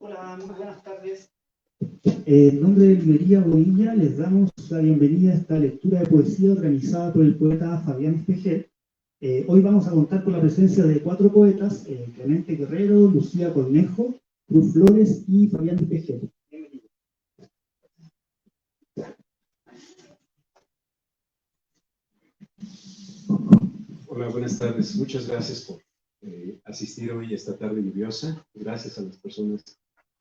Hola, muy buenas tardes. En nombre de Librería Bonilla les damos la bienvenida a esta lectura de poesía organizada por el poeta Fabián Espejel. Hoy vamos a contar con la presencia de 4 poetas, Clemente Guerrero, Lucía Cornejo, Cruz Flores y Fabián Espejel. Bienvenido. Hola, buenas tardes. Muchas gracias por asistir hoy a esta tarde lluviosa. Gracias a las personas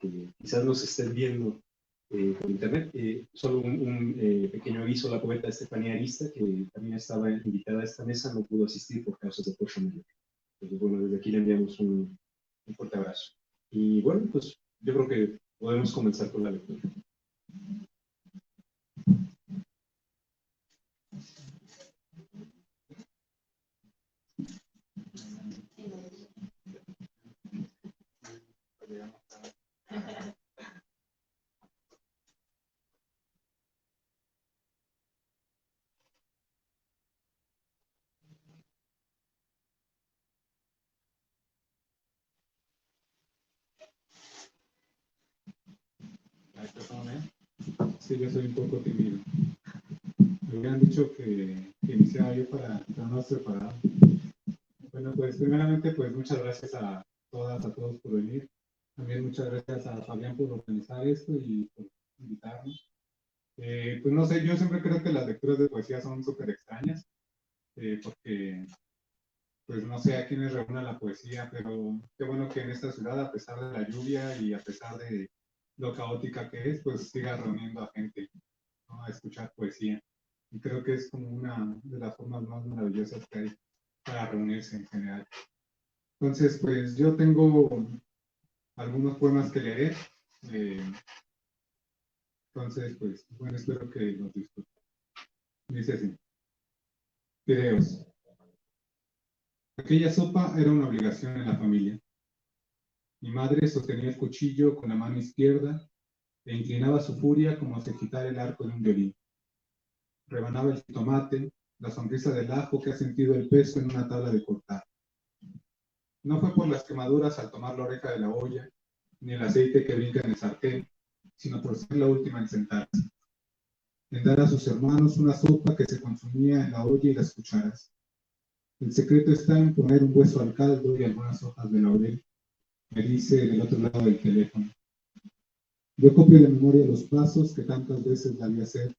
que quizás nos estén viendo por internet. Solo un pequeño aviso: la poeta Estefanía Arista, que también estaba invitada a esta mesa, no pudo asistir por causas de fuerza mayor. Entonces, bueno, desde aquí le enviamos un fuerte abrazo. Y bueno, pues yo creo que podemos comenzar con la lectura. Sí, yo soy un poco tímido. Me hubieran dicho que iniciaba yo para estar más preparado. Bueno, pues primeramente, pues muchas gracias a todas, a todos por venir. También muchas gracias a Fabián por organizar esto y por invitarnos. Pues no sé, yo siempre creo que las lecturas de poesía son súper extrañas, porque pues no sé a quiénes reúne la poesía, pero qué bueno que en esta ciudad, a pesar de la lluvia y a pesar de lo caótica que es, pues siga reuniendo a gente, ¿no?, a escuchar poesía. Y creo que es como una de las formas más maravillosas que hay para reunirse en general. Entonces, pues yo tengo algunos poemas que leer. Entonces, pues bueno, espero que los disfruten. Dice así: Fideos. Aquella sopa era una obligación en la familia. Mi madre sostenía el cuchillo con la mano izquierda e inclinaba su furia como si agitara el arco de un violín. Rebanaba el tomate, la sonrisa del ajo que ha sentido el peso en una tabla de cortar. No fue por las quemaduras al tomar la oreja de la olla, ni el aceite que brinca en el sartén, sino por ser la última en sentarse. En dar a sus hermanos una sopa que se consumía en la olla y las cucharas. El secreto está en poner un hueso al caldo y algunas hojas de laurel, me dice del otro lado del teléfono. Yo copio de memoria los pasos que tantas veces la vi hacer.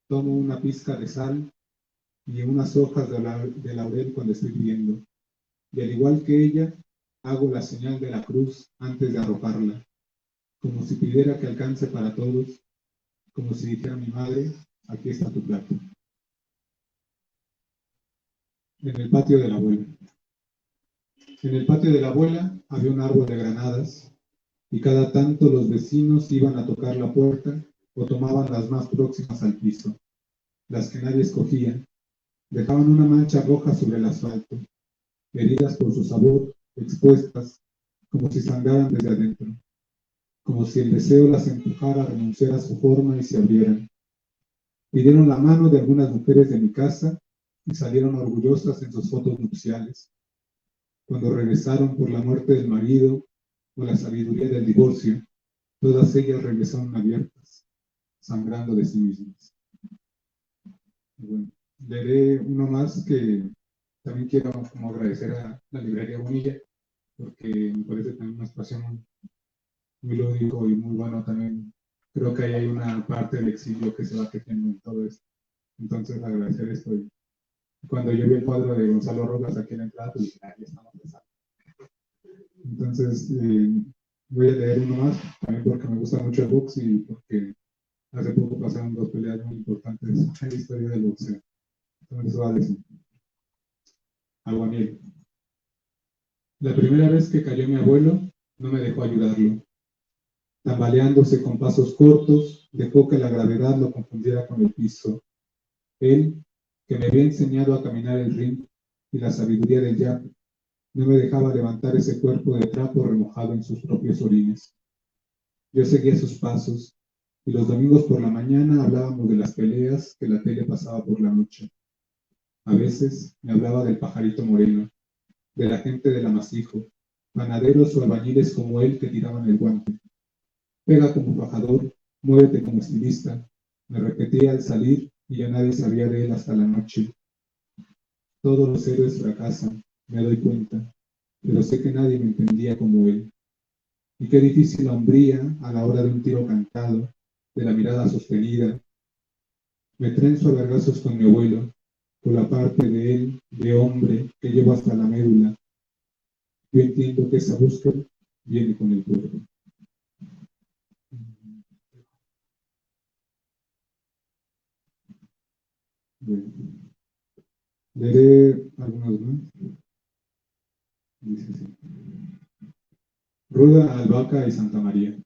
Tomo una pizca de sal y unas hojas de laurel cuando estoy viendo. Y al igual que ella, hago la señal de la cruz antes de arrojarla, como si pidiera que alcance para todos, como si dijera mi madre, aquí está tu plato. En el patio de la abuela. En el patio de la abuela había un árbol de granadas, y cada tanto los vecinos iban a tocar la puerta o tomaban las más próximas al piso, las que nadie escogía. Dejaban una mancha roja sobre el asfalto, heridas por su sabor, expuestas, como si sangraran desde adentro, como si el deseo las empujara a renunciar a su forma y se abrieran. Pidieron la mano de algunas mujeres de mi casa y salieron orgullosas en sus fotos nupciales. Cuando regresaron por la muerte del marido o la sabiduría del divorcio, todas ellas regresaron abiertas, sangrando de sí mismas. Bueno, leeré uno más que también quiero como agradecer a la Librería Bonilla, porque me parece también un espacio muy lúdico y muy bueno también. Creo que ahí hay una parte del exilio que se va tejiendo en todo esto. Entonces, agradecer esto. Y cuando yo vi el cuadro de Gonzalo Rojas aquí en la entrada, pues dije, ya estamos empezando. Entonces, voy a leer uno más, también porque me gusta mucho el box y porque hace poco pasaron 2 peleas muy importantes en la historia del boxeo. Entonces, va a decir: Aguamiel. La primera vez que cayó mi abuelo, no me dejó ayudarlo. Tambaleándose con pasos cortos, dejó que la gravedad lo confundiera con el piso. Él, que me había enseñado a caminar el ring y la sabiduría del jab, no me dejaba levantar ese cuerpo de trapo remojado en sus propios orines. Yo seguía sus pasos, y los domingos por la mañana hablábamos de las peleas que la tele pasaba por la noche. A veces me hablaba del pajarito moreno, de la gente del amasijo, panaderos o albañiles como él que tiraban el guante. Pega como fajador, muévete como estilista, me repetía al salir y ya nadie sabía de él hasta la noche. Todos los héroes fracasan, me doy cuenta, pero sé que nadie me entendía como él. Y qué difícil la hombría a la hora de un tiro cantado, de la mirada sostenida. Me trenzo a vergazos con mi abuelo, por la parte de él, de hombre, que llevo hasta la médula. Yo entiendo que esa búsqueda viene con el cuerpo. Bueno, leeré algunos más. Dice así. Ruda, Albahaca y Santa María.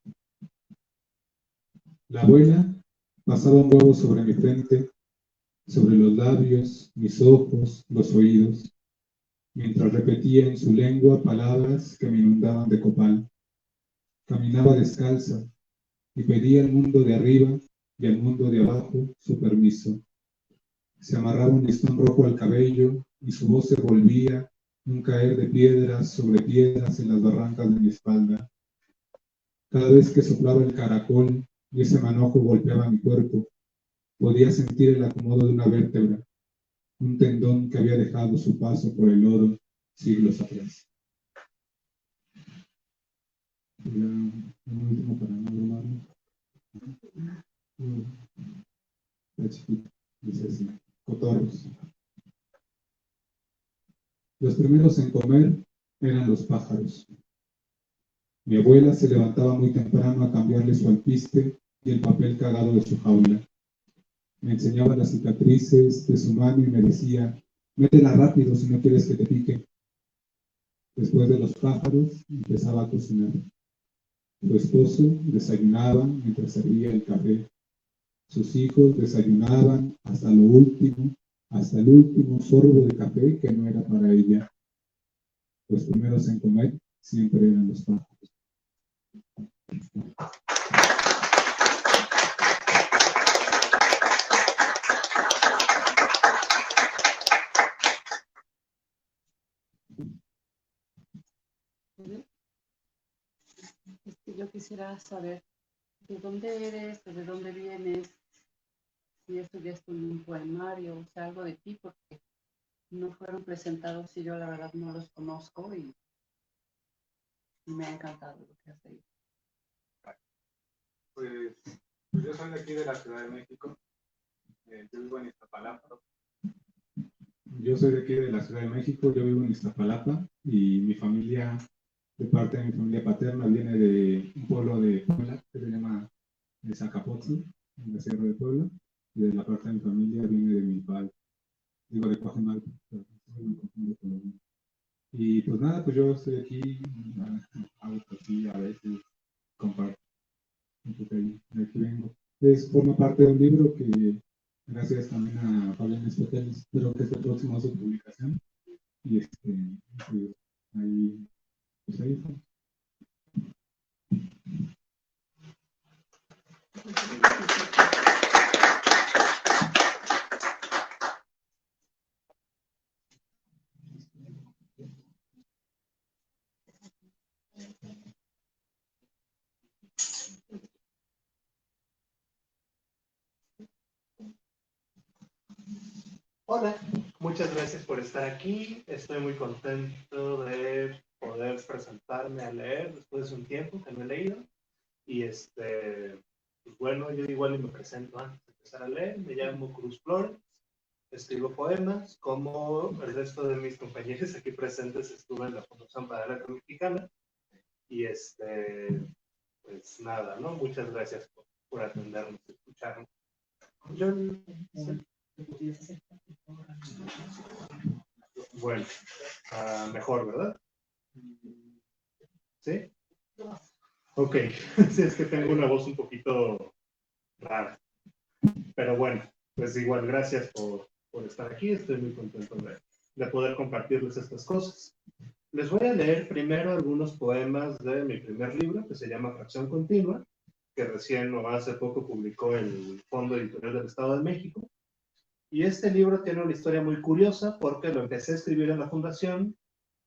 La abuela pasaba un huevo sobre mi frente, sobre los labios, mis ojos, los oídos, mientras repetía en su lengua palabras que me inundaban de copal. Caminaba descalza y pedía al mundo de arriba y al mundo de abajo su permiso. Se amarraba un listón rojo al cabello y su voz se volvía un caer de piedras sobre piedras en las barrancas de mi espalda. Cada vez que soplaba el caracol y ese manojo golpeaba mi cuerpo, podía sentir el acomodo de una vértebra, un tendón que había dejado su paso por el lodo siglos atrás. Ya, un último para no abrumarnos. La chiquita, dice así, cotorros. Los primeros en comer eran los pájaros. Mi abuela se levantaba muy temprano a cambiarle su alpiste y el papel cagado de su jaula. Me enseñaba las cicatrices de su mano y me decía, métela rápido si no quieres que te pique. Después de los pájaros, empezaba a cocinar. Su esposo desayunaba mientras servía el café. Sus hijos desayunaban hasta el último sorbo de café que no era para ella. Los primeros en comer siempre eran los pájaros. Yo quisiera saber de dónde eres, de dónde vienes, si estudiaste un poemario, o sea, algo de ti, porque no fueron presentados y yo la verdad no los conozco y me ha encantado lo que has leído. Pues yo soy de aquí de la Ciudad de México. Yo vivo en Iztapalapa. Yo soy de aquí de la Ciudad de México, yo vivo en Iztapalapa y mi familia, de parte de mi familia paterna, viene de un pueblo de Puebla que se llama Zacapotzl, en la Sierra de Puebla, y de la parte de mi familia viene de Milpal, digo de Coajimalpa, y pues nada, pues yo estoy aquí, hago así, a veces comparto, de aquí vengo. Forma parte de un libro que, gracias también a Fabián Espetel, espero que esté próximo a su publicación, y pues, ahí, pues ahí está. Hola, muchas gracias por estar aquí. Estoy muy contento de poder presentarme a leer después de un tiempo que no he leído. Y pues bueno, yo igual me presento antes de empezar a leer. Me llamo Cruz Flores, escribo poemas. Como el resto de mis compañeros aquí presentes, estuve en la Fundación para la Letras Mexicana. Y pues nada, ¿no? Muchas gracias por atendernos y escucharnos. Yo, bueno, mejor, ¿verdad? ¿Sí? Ok, sí, es que tengo una voz un poquito rara. Pero bueno, pues igual, gracias por estar aquí. Estoy muy contento de poder compartirles estas cosas. Les voy a leer primero algunos poemas de mi primer libro, que se llama Fracción Continua, que recién o hace poco publicó el Fondo Editorial del Estado de México. Y este libro tiene una historia muy curiosa porque lo empecé a escribir en la fundación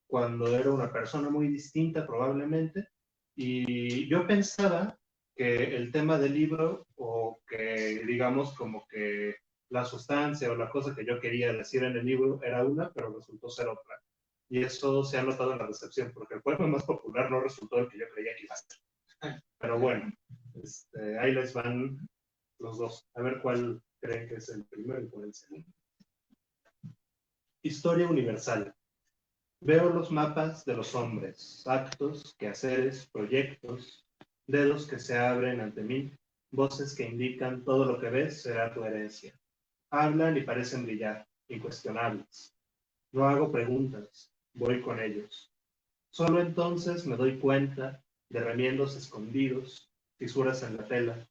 cuando era una persona muy distinta probablemente, y yo pensaba que el tema del libro, o que digamos como que la sustancia o la cosa que yo quería decir en el libro era una, pero resultó ser otra. Y eso se ha notado en la recepción, porque el poema más popular no resultó el que yo creía que iba a ser. Pero bueno, ahí les van los dos. A ver cuál creen que es el primero y cuál el segundo. Historia universal. Veo los mapas de los hombres, actos, quehaceres, proyectos, dedos que se abren ante mí, voces que indican todo lo que ves será tu herencia. Hablan y parecen brillar, incuestionables. No hago preguntas, voy con ellos. Solo entonces me doy cuenta de remiendos escondidos, fisuras en la tela.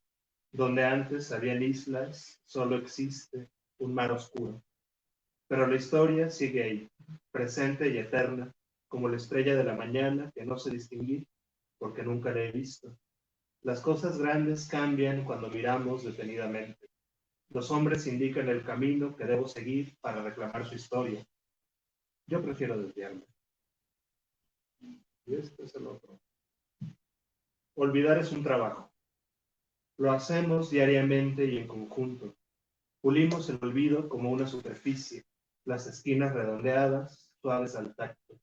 Donde antes habían islas, solo existe un mar oscuro. Pero la historia sigue ahí, presente y eterna, como la estrella de la mañana que no sé distinguir porque nunca la he visto. Las cosas grandes cambian cuando miramos detenidamente. Los hombres indican el camino que debo seguir para reclamar su historia. Yo prefiero desviarme. Y este es el otro. Olvidar es un trabajo. Lo hacemos diariamente y en conjunto. Pulimos el olvido como una superficie, las esquinas redondeadas, suaves al tacto.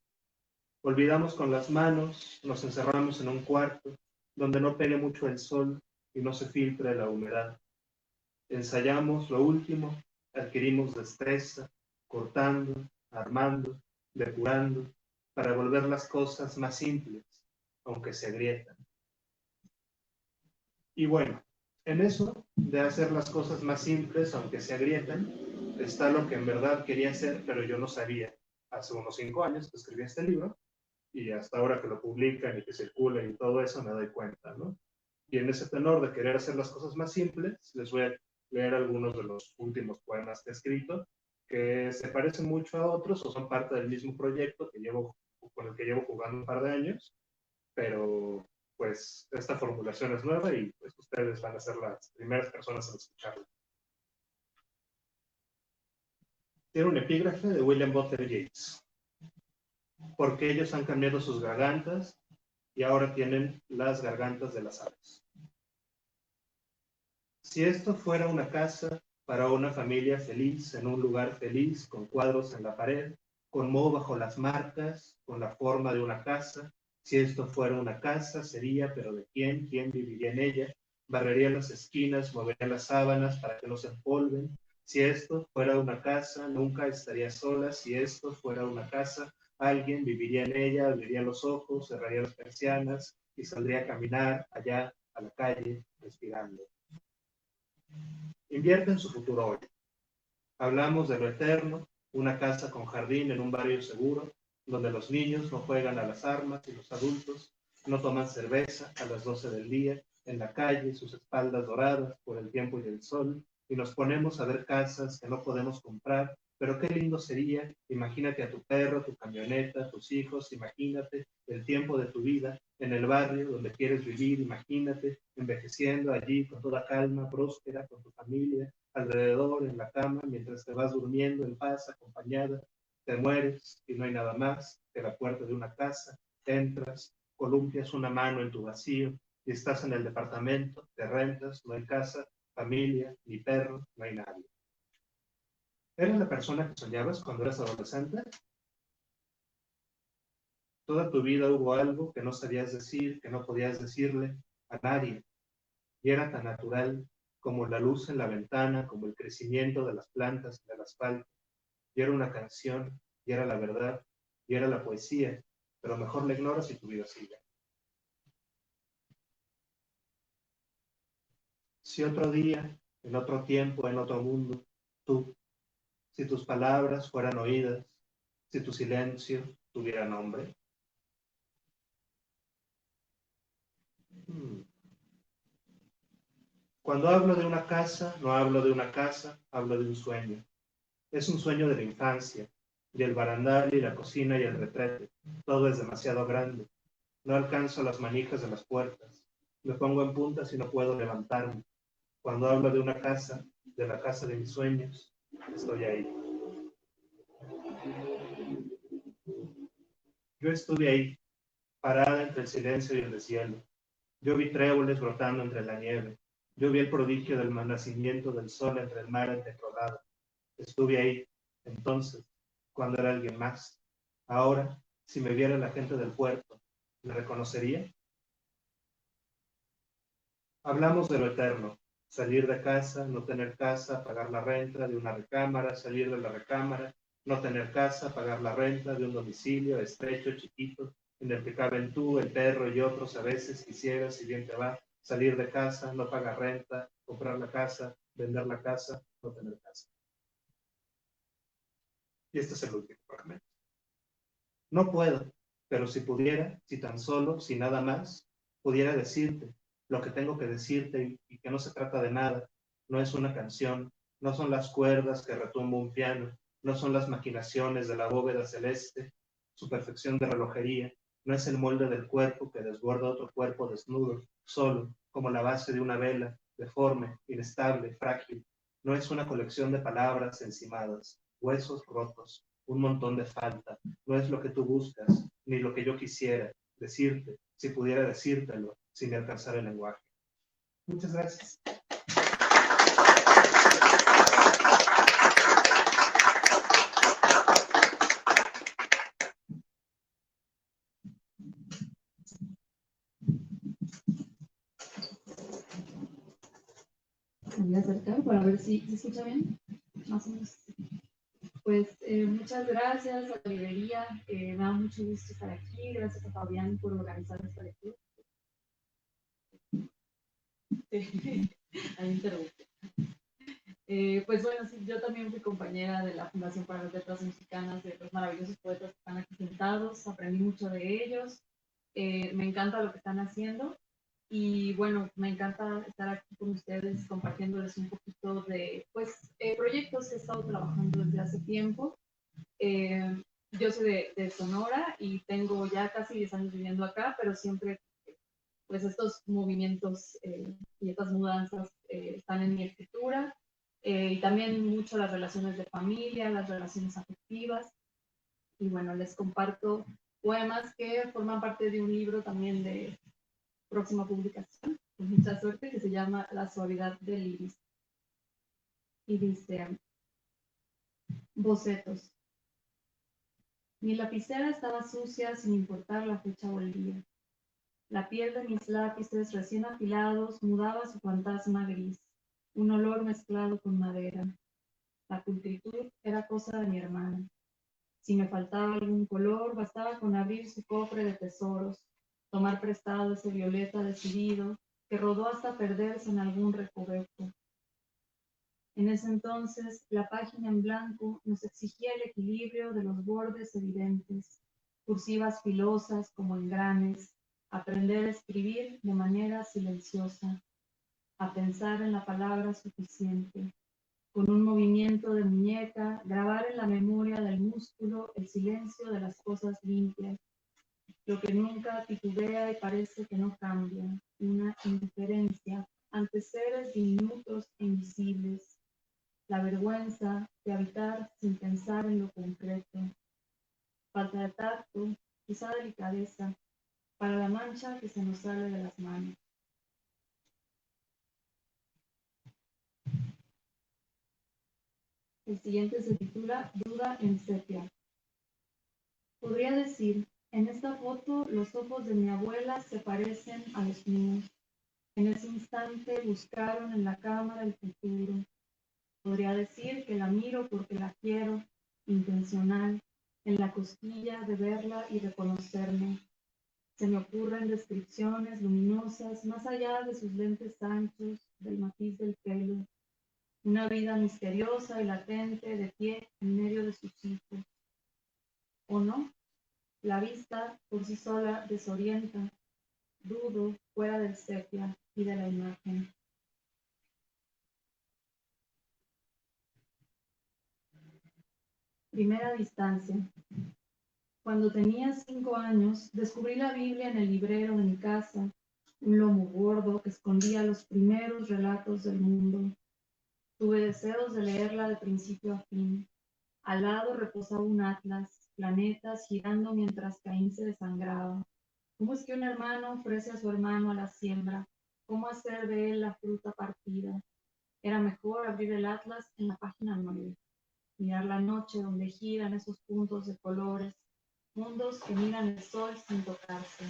Olvidamos con las manos, nos encerramos en un cuarto donde no pegue mucho el sol y no se filtre la humedad. Ensayamos lo último, adquirimos destreza, cortando, armando, depurando, para volver las cosas más simples, aunque se agrietan. Y bueno, en eso de hacer las cosas más simples, aunque se agrietan, está lo que en verdad quería hacer, pero yo no sabía. Hace unos 5 años que escribí este libro, y hasta ahora que lo publican y que circula y todo eso me doy cuenta, ¿no? Y en ese tenor de querer hacer las cosas más simples, les voy a leer algunos de los últimos poemas que he escrito, que se parecen mucho a otros o son parte del mismo proyecto con el que llevo jugando un par de años, pero pues esta formulación es nueva y pues ustedes van a ser las primeras personas en escucharla. Tiene un epígrafe de William Butler Yeats. Porque ellos han cambiado sus gargantas y ahora tienen las gargantas de las aves. Si esto fuera una casa para una familia feliz, en un lugar feliz, con cuadros en la pared, con moho bajo las marcas, con la forma de una casa, si esto fuera una casa, sería, pero ¿de quién? ¿Quién viviría en ella? Barrería las esquinas, movería las sábanas para que no se empolven. Si esto fuera una casa, nunca estaría sola. Si esto fuera una casa, alguien viviría en ella, abriría los ojos, cerraría las persianas y saldría a caminar allá a la calle, respirando. Invierte en su futuro hoy. Hablamos de lo eterno, una casa con jardín en un barrio seguro, donde los niños no juegan a las armas y los adultos no toman cerveza a las 12 del día, en la calle, sus espaldas doradas por el tiempo y el sol, y nos ponemos a ver casas que no podemos comprar, pero qué lindo sería, imagínate a tu perro, tu camioneta, tus hijos, imagínate el tiempo de tu vida en el barrio donde quieres vivir, imagínate envejeciendo allí con toda calma, próspera, con tu familia, alrededor, en la cama, mientras te vas durmiendo en paz, acompañada, te mueres y no hay nada más que la puerta de una casa, entras, columpias una mano en tu vacío y estás en el departamento, te rentas, no hay casa, familia, ni perro, no hay nadie. ¿Eres la persona que soñabas cuando eras adolescente? Toda tu vida hubo algo que no sabías decir, que no podías decirle a nadie, y era tan natural como la luz en la ventana, como el crecimiento de las plantas en el asfalto, y era una canción, y era la verdad, y era la poesía, pero mejor la ignoras y tu vida sigue. Si otro día, en otro tiempo, en otro mundo, tú, si tus palabras fueran oídas, si tu silencio tuviera nombre. Cuando hablo de una casa, no hablo de una casa, hablo de un sueño. Es un sueño de la infancia, y el barandal y la cocina y el retrete. Todo es demasiado grande. No alcanzo las manijas de las puertas. Me pongo en puntas y no puedo levantarme. Cuando hablo de una casa, de la casa de mis sueños, estoy ahí. Yo estuve ahí, parada entre el silencio y el deshielo. Yo vi tréboles brotando entre la nieve. Yo vi el prodigio del nacimiento del sol entre el mar entemplado. Estuve ahí, entonces, cuando era alguien más. Ahora, si me viera la gente del puerto, ¿me reconocería? Hablamos de lo eterno. Salir de casa, no tener casa, pagar la renta de una recámara, salir de la recámara, no tener casa, pagar la renta de un domicilio estrecho, chiquito, en el que caben tú, el perro y otros a veces quisieras, si bien te va, salir de casa, no pagar renta, comprar la casa, vender la casa, no tener casa. Y este es el último fragmento. No puedo, pero si pudiera, si tan solo, si nada más, pudiera decirte lo que tengo que decirte y que no se trata de nada, no es una canción, no son las cuerdas que retumba un piano, no son las maquinaciones de la bóveda celeste, su perfección de relojería, no es el molde del cuerpo que desborda otro cuerpo desnudo, solo, como la base de una vela, deforme, inestable, frágil, no es una colección de palabras encimadas, huesos rotos, un montón de falta, no es lo que tú buscas, ni lo que yo quisiera decirte, si pudiera decírtelo, sin alcanzar el lenguaje. Muchas gracias. Me voy a acercar para ver si se escucha bien, más o menos. Pues muchas gracias a la librería, me da mucho gusto estar aquí, gracias a Fabián por organizar esta lectura. Ahí interrumpe. Pues bueno, sí, yo también fui compañera de la Fundación para las Letras Mexicanas, de los maravillosos poetas que están aquí sentados, aprendí mucho de ellos, me encanta lo que están haciendo y bueno, me encanta estar aquí con ustedes compartiéndoles un poquito de pues, proyectos que he estado trabajando desde hace tiempo. Yo soy de Sonora y tengo ya casi 10 años viviendo acá, pero siempre pues estos movimientos y estas mudanzas están en mi escritura y también mucho las relaciones de familia, las relaciones afectivas. Y bueno, les comparto poemas que forman parte de un libro también de próxima publicación, con mucha suerte, que se llama La suavidad del iris. Y dice, bocetos. Mi lapicera estaba sucia sin importar la fecha o el día. La piel de mis lápices recién afilados mudaba su fantasma gris, un olor mezclado con madera. La pulcritud era cosa de mi hermana. Si me faltaba algún color, bastaba con abrir su cofre de tesoros, tomar prestado ese violeta decidido que rodó hasta perderse en algún recoveco. En ese entonces, la página en blanco nos exigía el equilibrio de los bordes evidentes, cursivas filosas como engranes, aprender a escribir de manera silenciosa, a pensar en la palabra suficiente, con un movimiento de muñeca, grabar en la memoria del músculo el silencio de las cosas limpias, lo que nunca titubea y parece que no cambia, una indiferencia ante seres diminutos e invisibles, la vergüenza de habitar sin pensar en lo concreto, falta de tacto, quizá delicadeza, para la mancha que se nos sale de las manos. El siguiente se titula Duda en sepia. Podría decir, en esta foto los ojos de mi abuela se parecen a los míos. En ese instante buscaron en la cámara el futuro. Podría decir que la miro porque la quiero, intencional, en la cosquilla de verla y reconocerme. Se me ocurren descripciones luminosas más allá de sus lentes anchos, del matiz del pelo. Una vida misteriosa y latente de pie en medio de sus hijos. ¿O no? La vista por sí sola desorienta. Dudo fuera del sepia y de la imagen. Primera distancia. Cuando tenía 5 años, descubrí la Biblia en el librero de mi casa, un lomo gordo que escondía los primeros relatos del mundo. Tuve deseos de leerla de principio a fin. Al lado reposaba un atlas, planetas girando mientras Caín se desangraba. ¿Cómo es que un hermano ofrece a su hermano a la siembra? ¿Cómo hacer de él la fruta partida? Era mejor abrir el atlas en la página 9, mirar la noche donde giran esos puntos de colores, mundos que miran el sol sin tocarse.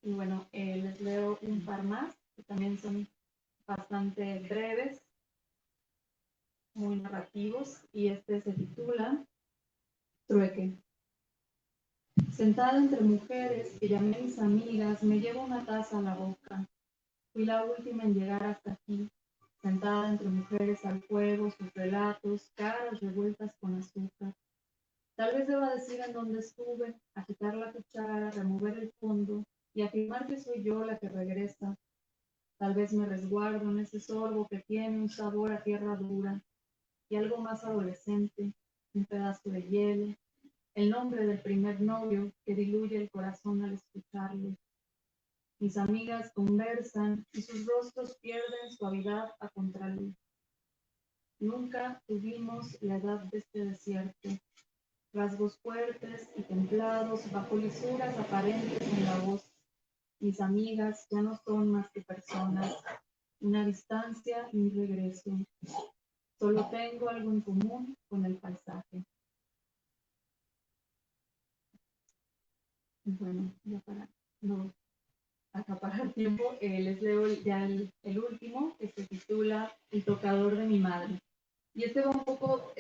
Y bueno, les leo un par más, que también son bastante breves, muy narrativos, y este se titula Trueque. Sentada entre mujeres que llamé mis amigas, me llevo una taza a la boca. Fui la última en llegar hasta aquí, sentada entre mujeres al fuego, sus relatos, caras revueltas con azúcar. Tal vez deba decir en dónde estuve, agitar la cuchara, remover el fondo y afirmar que soy yo la que regresa. Tal vez me resguardo en ese sorbo que tiene un sabor a tierra dura y algo más adolescente, un pedazo de hielo, el nombre del primer novio que diluye el corazón al escucharlo. Mis amigas conversan y sus rostros pierden suavidad a contraluz. Nunca tuvimos la edad de este desierto. Rasgos fuertes y templados bajo lisuras aparentes en la voz. Mis amigas ya no son más que personas, una distancia y un regreso. Solo tengo algo en común con el paisaje. Bueno, ya para no acaparar tiempo, les leo ya el último, que se titula El tocador de mi madre. Y este va un poco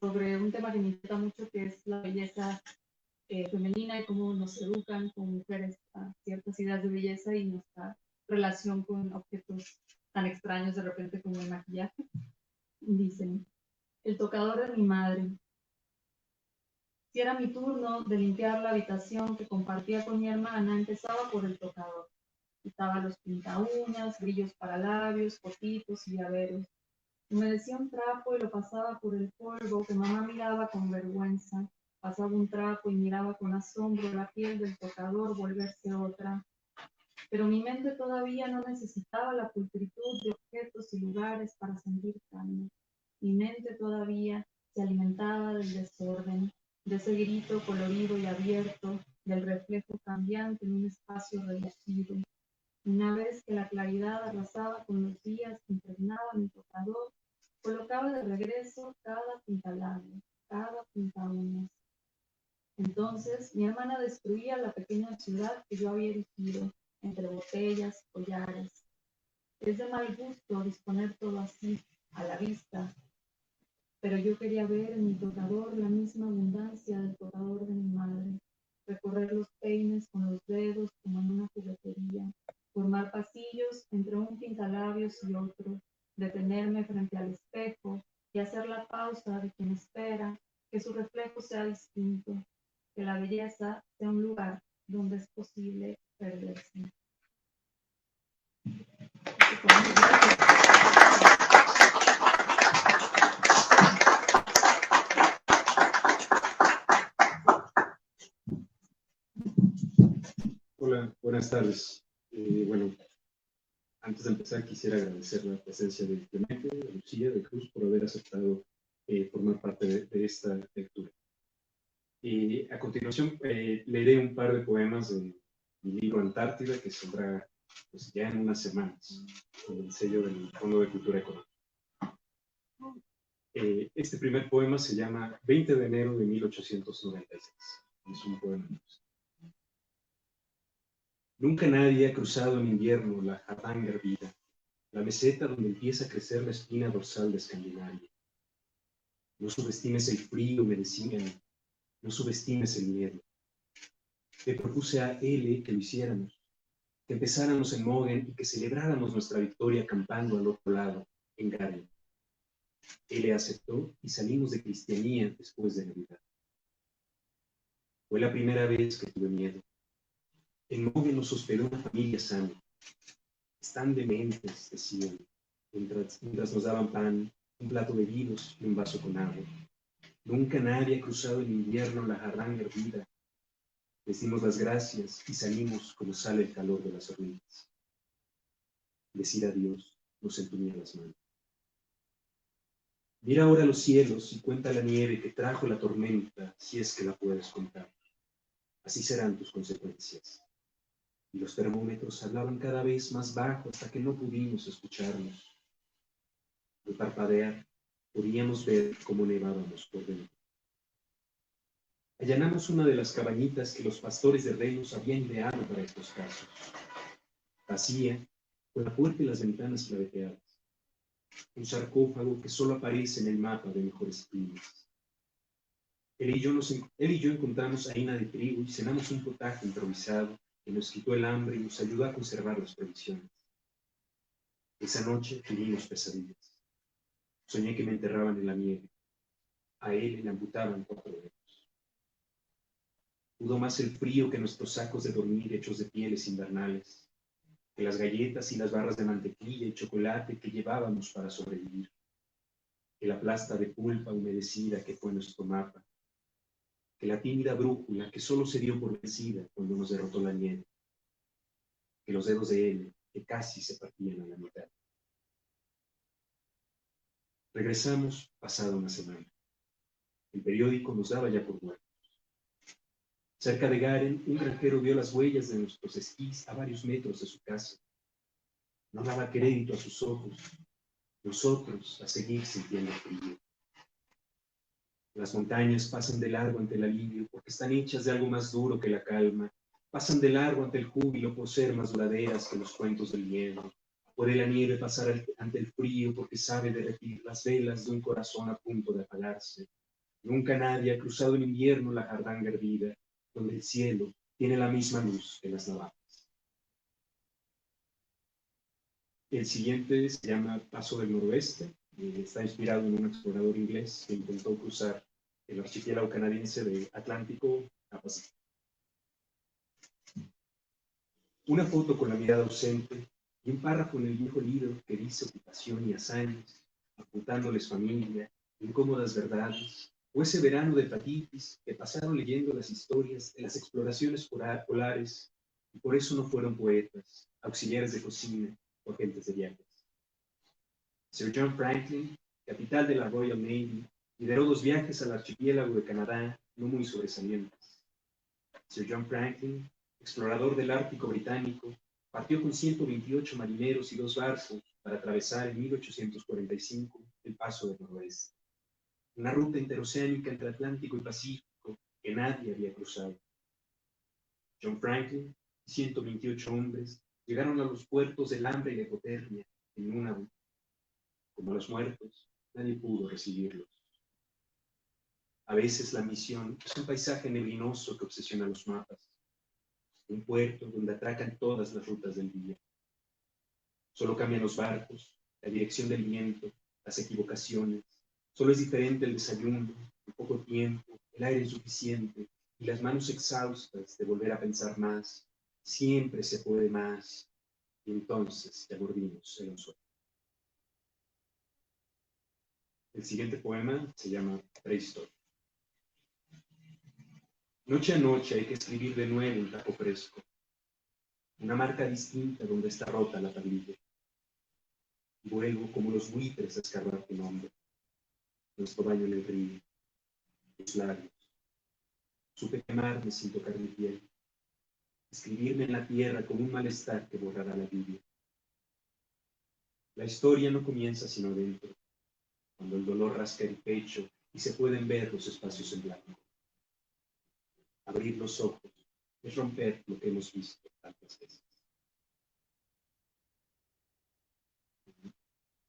sobre un tema que me importa mucho, que es la belleza femenina y cómo nos educan como mujeres a ciertas ideas de belleza y nuestra relación con objetos tan extraños de repente como el maquillaje. Dicen, el tocador de mi madre. Si era mi turno de limpiar la habitación que compartía con mi hermana, empezaba por el tocador. Quitaba los pintauñas, brillos para labios, fotitos y llaveros. Humedecía un trapo y lo pasaba por el polvo que mamá miraba con vergüenza. Pasaba un trapo y miraba con asombro la piel del tocador volverse otra. Pero mi mente todavía no necesitaba la pulcritud de objetos y lugares para sentir calma. Mi mente todavía se alimentaba del desorden, de ese grito colorido y abierto, del reflejo cambiante en un espacio reducido. Una vez que la claridad arrasaba con los días que impregnaba mi tocador, colocaba de regreso cada pintalabio, cada pintaúñas. Entonces mi hermana destruía la pequeña ciudad que yo había erigido, entre botellas, collares. Es de mal gusto disponer todo así, a la vista, pero yo quería ver en mi tocador la misma abundancia del tocador de mi madre, recorrer los peines con los dedos como en una juguetería, formar pasillos entre un pintalabios y otro, detenerme frente al espejo y hacer la pausa de quien espera que su reflejo sea distinto, que la belleza sea un lugar donde es posible perderse. Hola, buenas tardes. Bueno, antes de empezar quisiera agradecer la presencia de Clemente, de Lucía, de Cruz, por haber aceptado formar parte de esta lectura. A continuación leeré un par de poemas de mi libro Antártida, que saldrá pues, ya en unas semanas, con el sello del Fondo de Cultura Económica. Este primer poema se llama 20 de enero de 1896. Es un poema. Nunca nadie ha cruzado en invierno la Hardanger hervida, la meseta donde empieza a crecer la espina dorsal de Escandinavia. No subestimes el frío, me decían, no subestimes el miedo. Le propuse a L que lo hiciéramos, que empezáramos en Mogen y que celebráramos nuestra victoria acampando al otro lado, en Garen. L aceptó y salimos de Cristianía después de Navidad. Fue la primera vez que tuve miedo. En Mogen nos hospedó una familia sana. Están dementes, decían, mientras nos daban pan, un plato de vinos y un vaso con agua. Nunca nadie ha cruzado en invierno la Hardanger hervida. Les dimos las gracias y salimos como sale el calor de las hormigas. Decir adiós nos entumía las manos. Mira ahora los cielos y cuenta la nieve que trajo la tormenta, si es que la puedes contar. Así serán tus consecuencias. Y los termómetros hablaban cada vez más bajo hasta que no pudimos escucharlos. Al parpadear, podíamos ver cómo nevábamos por dentro. Allanamos una de las cabañitas que los pastores de renos habían ideado para estos casos. Vacía, con la puerta y las ventanas claveteadas. Un sarcófago que solo aparece en el mapa de Mejores Climas. Él y yo encontramos harina de trigo y cenamos un potaje improvisado que nos quitó el hambre y nos ayudó a conservar las provisiones. Esa noche tuvimos pesadillas. Soñé que me enterraban en la nieve. A él le amputaban 4 dedos. Pudo más el frío que nuestros sacos de dormir hechos de pieles invernales, que las galletas y las barras de mantequilla y chocolate que llevábamos para sobrevivir, que la plasta de pulpa humedecida que fue nuestro mapa, que la tímida brújula que solo se dio por vencida cuando nos derrotó la nieve, que los dedos de él que casi se partían a la mitad. Regresamos pasada una semana. El periódico nos daba ya por muertos. Cerca de Garen, un granjero vio las huellas de nuestros esquís a varios metros de su casa. No daba crédito a sus ojos. Nosotros a seguir sintiendo frío. Las montañas pasan de largo ante el alivio porque están hechas de algo más duro que la calma. Pasan de largo ante el júbilo por ser más duraderas que los cuentos del miedo. Puede la nieve pasar ante el frío porque sabe derretir las velas de un corazón a punto de apagarse. Nunca nadie ha cruzado en invierno la Hardanger hervida, donde el cielo tiene la misma luz que las navajas. El siguiente se llama Paso del Noroeste. Está inspirado en un explorador inglés que intentó cruzar el archipiélago canadiense de Atlántico a Pacífico. Una foto con la mirada ausente y un párrafo en el viejo libro que dice ocupación y hazañas, apuntándoles familia, incómodas verdades, o ese verano de hepatitis que pasaron leyendo las historias de las exploraciones polares y por eso no fueron poetas, auxiliares de cocina o agentes de viajes. Sir John Franklin, capitán de la Royal Navy, lideró 2 viajes al archipiélago de Canadá no muy sobresalientes. Sir John Franklin, explorador del Ártico británico, partió con 128 marineros y 2 barcos para atravesar en 1845 el Paso del Noroeste, una ruta interoceánica entre Atlántico y Pacífico que nadie había cruzado. John Franklin y 128 hombres llegaron a los puertos del hambre y la hipotermia en Nunavut. Como los muertos, nadie pudo recibirlos. A veces la misión es un paisaje neblinoso que obsesiona los mapas, un puerto donde atracan todas las rutas del día. Solo cambian los barcos, la dirección del viento, las equivocaciones. Solo es diferente el desayuno, el poco tiempo, el aire insuficiente y las manos exhaustas de volver a pensar más. Siempre se puede más. Y entonces ya mordimos el anzuelo. El siguiente poema se llama Prehistoria. Noche a noche hay que escribir de nuevo un taco fresco, una marca distinta donde está rota la tablilla. Y vuelvo como los buitres a escarbar tu nombre, nuestro baño en el río, tus labios. Supe quemarme sin tocar mi piel, escribirme en la tierra con un malestar que borrará la lluvia. La historia no comienza sino dentro, cuando el dolor rasca el pecho y se pueden ver los espacios en blanco. Abrir los ojos es romper lo que hemos visto tantas veces.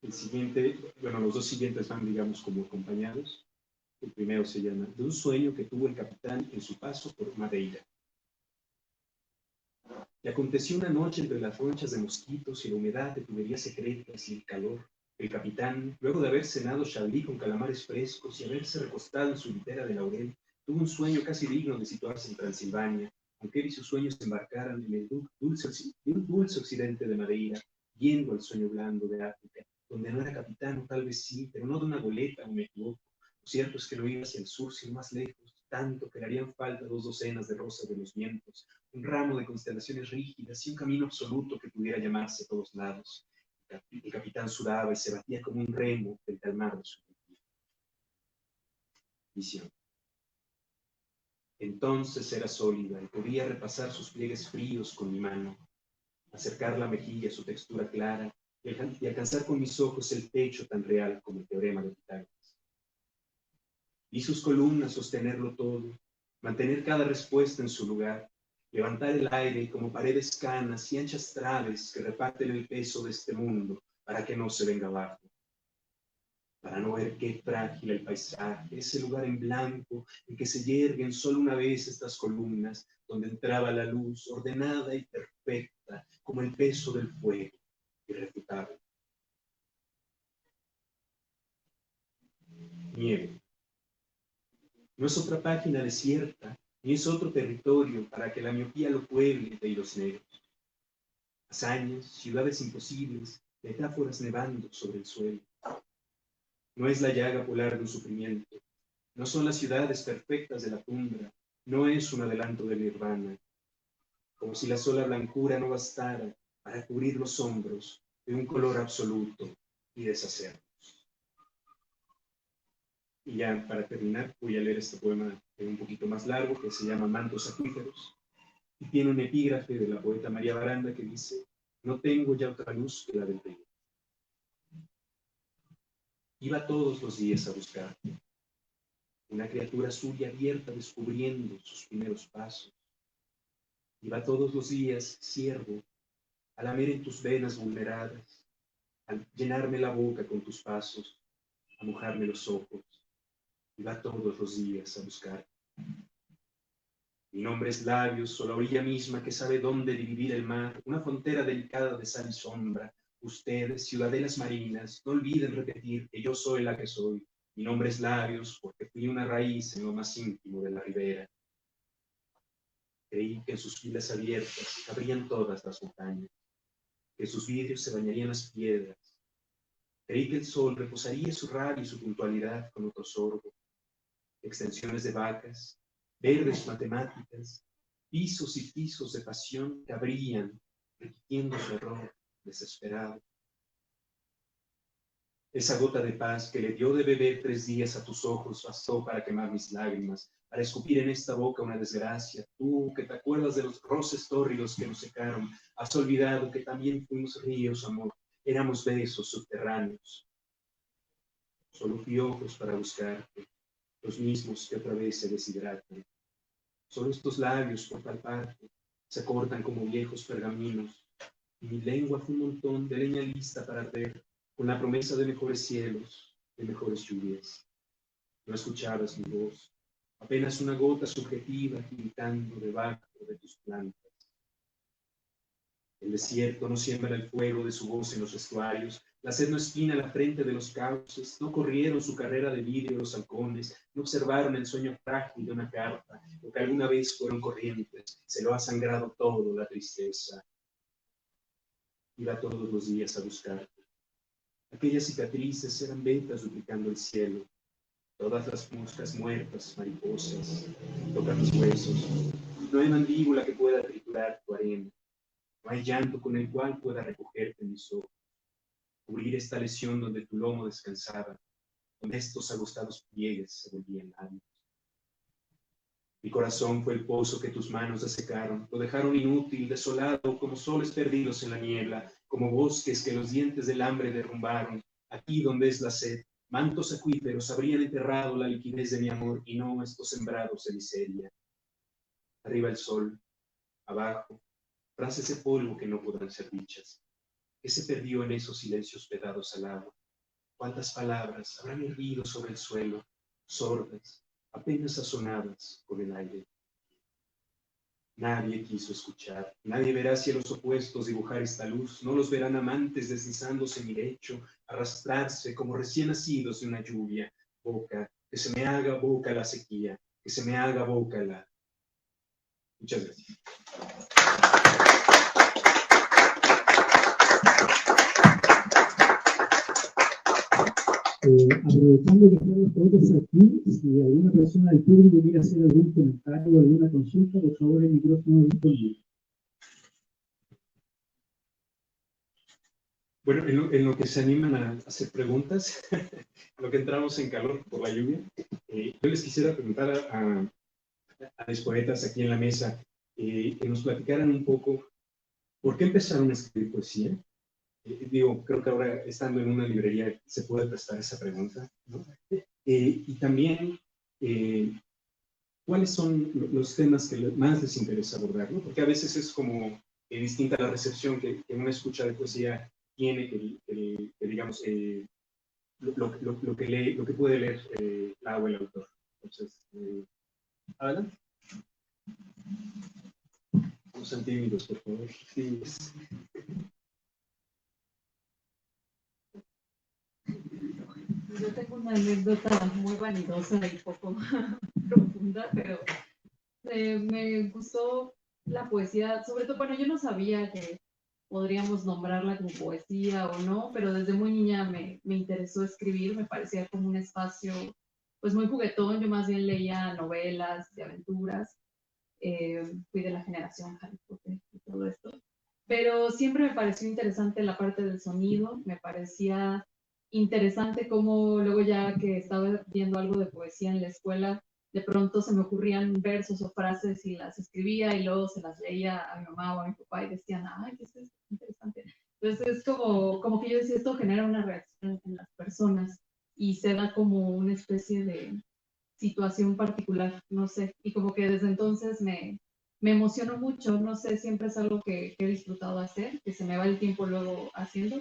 El siguiente, bueno, los 2 siguientes van, digamos, como acompañados. El primero se llama De un sueño que tuvo el capitán en su paso por Madeira. Le aconteció una noche entre las ronchas de mosquitos y la humedad de tuberías secretas y el calor. El capitán, luego de haber cenado chablis con calamares frescos y haberse recostado en su litera de laurel, tuvo un sueño casi digno de situarse en Transilvania, aunque él y sus sueños se embarcaran en el dulce occidente de Madeira, yendo al sueño blando de África, donde no era capitán, o tal vez sí, pero no de una goleta, o me equivoco. Lo cierto es que no iba hacia el sur, sino más lejos, tanto que le harían falta 2 docenas de rosas de los vientos, un ramo de constelaciones rígidas y un camino absoluto que pudiera llamarse a todos lados. El capitán sudaba y se batía como un remo frente al mar de su vida. Visión. Entonces era sólida y podía repasar sus pliegues fríos con mi mano, acercar la mejilla a su textura clara y alcanzar con mis ojos el techo tan real como el teorema de Pitágoras. Vi sus columnas sostenerlo todo, mantener cada respuesta en su lugar, levantar el aire como paredes canas y anchas traves que reparten el peso de este mundo para que no se venga abajo. Para no ver qué frágil el paisaje, ese lugar en blanco en que se yerguen solo una vez estas columnas, donde entraba la luz ordenada y perfecta, como el peso del fuego, irrefutable. Nieve. No es otra página desierta, ni es otro territorio para que la miopía lo pueble de hilos negros. Hazañas, ciudades imposibles, metáforas nevando sobre el suelo. No es la llaga polar de un sufrimiento, no son las ciudades perfectas de la tundra, no es un adelanto del nirvana, como si la sola blancura no bastara para cubrir los hombros de un color absoluto y deshacernos. Y ya para terminar voy a leer este poema un poquito más largo que se llama Mantos acuíferos y tiene un epígrafe de la poeta María Baranda que dice: no tengo ya otra luz que la del río. Iba todos los días a buscarte, una criatura suya abierta descubriendo sus primeros pasos. Iba todos los días, siervo, a lamer en tus venas vulneradas, a llenarme la boca con tus pasos, a mojarme los ojos. Iba todos los días a buscarte. Mi nombre es labios, o la orilla misma que sabe dónde dividir el mar, una frontera delicada de sal y sombra. Ustedes, ciudadelas marinas, no olviden repetir que yo soy la que soy. Mi nombre es labios, porque fui una raíz en lo más íntimo de la ribera. Creí que en sus filas abiertas cabrían todas las montañas, que en sus vidrios se bañarían las piedras. Creí que el sol reposaría su rabia y su puntualidad con otro sorbo. Extensiones de vacas, verdes matemáticas, pisos y pisos de pasión que abrían, repitiendo su error desesperado. Esa gota de paz que le dio de beber 3 días a tus ojos bastó para quemar mis lágrimas, para escupir en esta boca una desgracia. Tú, que te acuerdas de los roces tórridos que nos secaron, has olvidado que también fuimos ríos, amor, éramos besos subterráneos. Solo fui ojos para buscarte, los mismos que otra vez se deshidratan. Solo estos labios, por tal parte, se cortan como viejos pergaminos, y mi lengua fue un montón de leña lista para arder, con la promesa de mejores cielos, de mejores lluvias. No escuchabas mi voz, apenas una gota subjetiva gritando debajo de tus plantas. El desierto no siembra el fuego de su voz en los estuarios, la sed no espina la frente de los cauces, no corrieron su carrera de vidrio los halcones, no observaron el sueño frágil de una carpa, lo que alguna vez fueron corrientes, se lo ha sangrado todo la tristeza. Iba todos los días a buscarte. Aquellas cicatrices eran vetas duplicando el cielo. Todas las moscas muertas, mariposas, tocan mis huesos. No hay mandíbula que pueda triturar tu arena. No hay llanto con el cual pueda recogerte mis ojos. Cubrir esta lesión donde tu lomo descansaba, donde estos agostados pliegues se volvían labios. Mi corazón fue el pozo que tus manos desecaron, lo dejaron inútil, desolado, como soles perdidos en la niebla, como bosques que los dientes del hambre derrumbaron. Aquí donde es la sed, mantos acuíferos habrían enterrado la liquidez de mi amor y no estos sembrados de miseria. Arriba el sol, abajo, frases de polvo que no podrán ser dichas. ¿Qué se perdió en esos silencios pegados al agua? ¿Cuántas palabras habrán hervido sobre el suelo, sordas, apenas sazonadas con el aire? Nadie quiso escuchar, nadie verá cielos opuestos dibujar esta luz, no los verán amantes deslizándose en mi lecho, arrastrarse como recién nacidos de una lluvia. Boca, que se me haga boca la sequía, que se me haga boca la... Muchas gracias. Aprovechando que están los poetas aquí, si alguna persona del público quiere hacer algún comentario o alguna consulta, por favor, el micrófono disponible. Bueno, en lo que se animan a hacer preguntas, en lo que entramos en calor por la lluvia, yo les quisiera preguntar a los poetas aquí en la mesa que nos platicaran un poco por qué empezaron a escribir poesía. Digo, creo que ahora estando en una librería se puede prestar esa pregunta, ¿no? Y también, ¿cuáles son los temas que más les interesa abordar, ¿no? Porque a veces es como distinta la recepción que una escucha de poesía tiene, que digamos, lo que lee, lo que puede leer la o el autor. Entonces, adelante. No sean tímidos, por favor. Sí. Yo tengo una anécdota muy vanidosa y poco profunda, pero me gustó la poesía, sobre todo, bueno, yo no sabía que podríamos nombrarla como poesía o no, pero desde muy niña me interesó escribir, me parecía como un espacio pues muy juguetón, yo más bien leía novelas de aventuras, fui de la generación Harry Potter y todo esto, pero siempre me pareció interesante la parte del sonido, me parecía interesante cómo luego ya que estaba viendo algo de poesía en la escuela, de pronto se me ocurrían versos o frases y las escribía y luego se las leía a mi mamá o a mi papá y decían, ay, ¿qué es esto? Interesante. Entonces es como que yo decía, esto genera una reacción en las personas y se da como una especie de situación particular, no sé, y como que desde entonces me emocionó mucho, no sé, siempre es algo que he disfrutado hacer, que se me va el tiempo luego haciendo.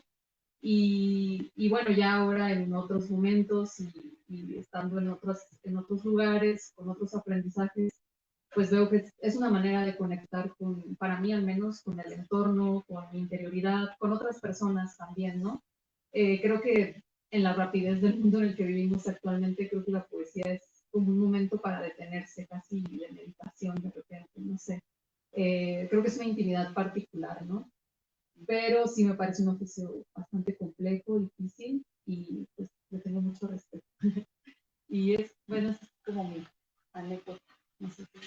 Y bueno, ya ahora en otros momentos y estando en otros lugares, con otros aprendizajes, pues veo que es una manera de conectar con, para mí al menos, con el entorno, con mi interioridad, con otras personas también, ¿no? Creo que en la rapidez del mundo en el que vivimos actualmente, creo que la poesía es como un momento para detenerse casi de meditación de repente, no sé. Creo que es una intimidad particular, ¿no? Pero sí me parece un oficio bastante complejo, difícil y pues le tengo mucho respeto. Y es, bueno, es como mi anécdota, no sé si.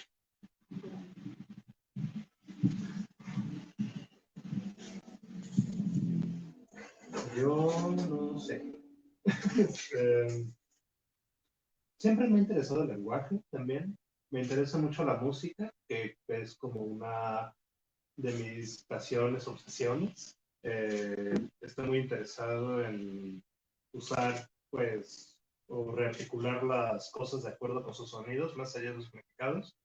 Yo no sé. Siempre me ha interesado el lenguaje también. Me interesa mucho la música, que es como una de mis pasiones, obsesiones. Estoy muy interesado en usar, pues, o rearticular las cosas de acuerdo con sus sonidos, más allá de los significados.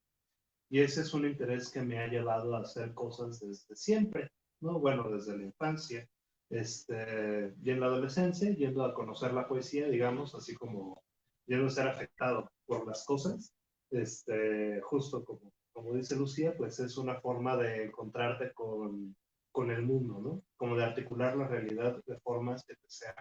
Y ese es un interés que me ha llevado a hacer cosas desde siempre, ¿no? Bueno, desde la infancia, y en la adolescencia, yendo a conocer la poesía, digamos, así como yendo a ser afectado por las cosas, justo como dice Lucía, pues es una forma de encontrarte con el mundo, ¿no? Como de articular la realidad de formas que te sean,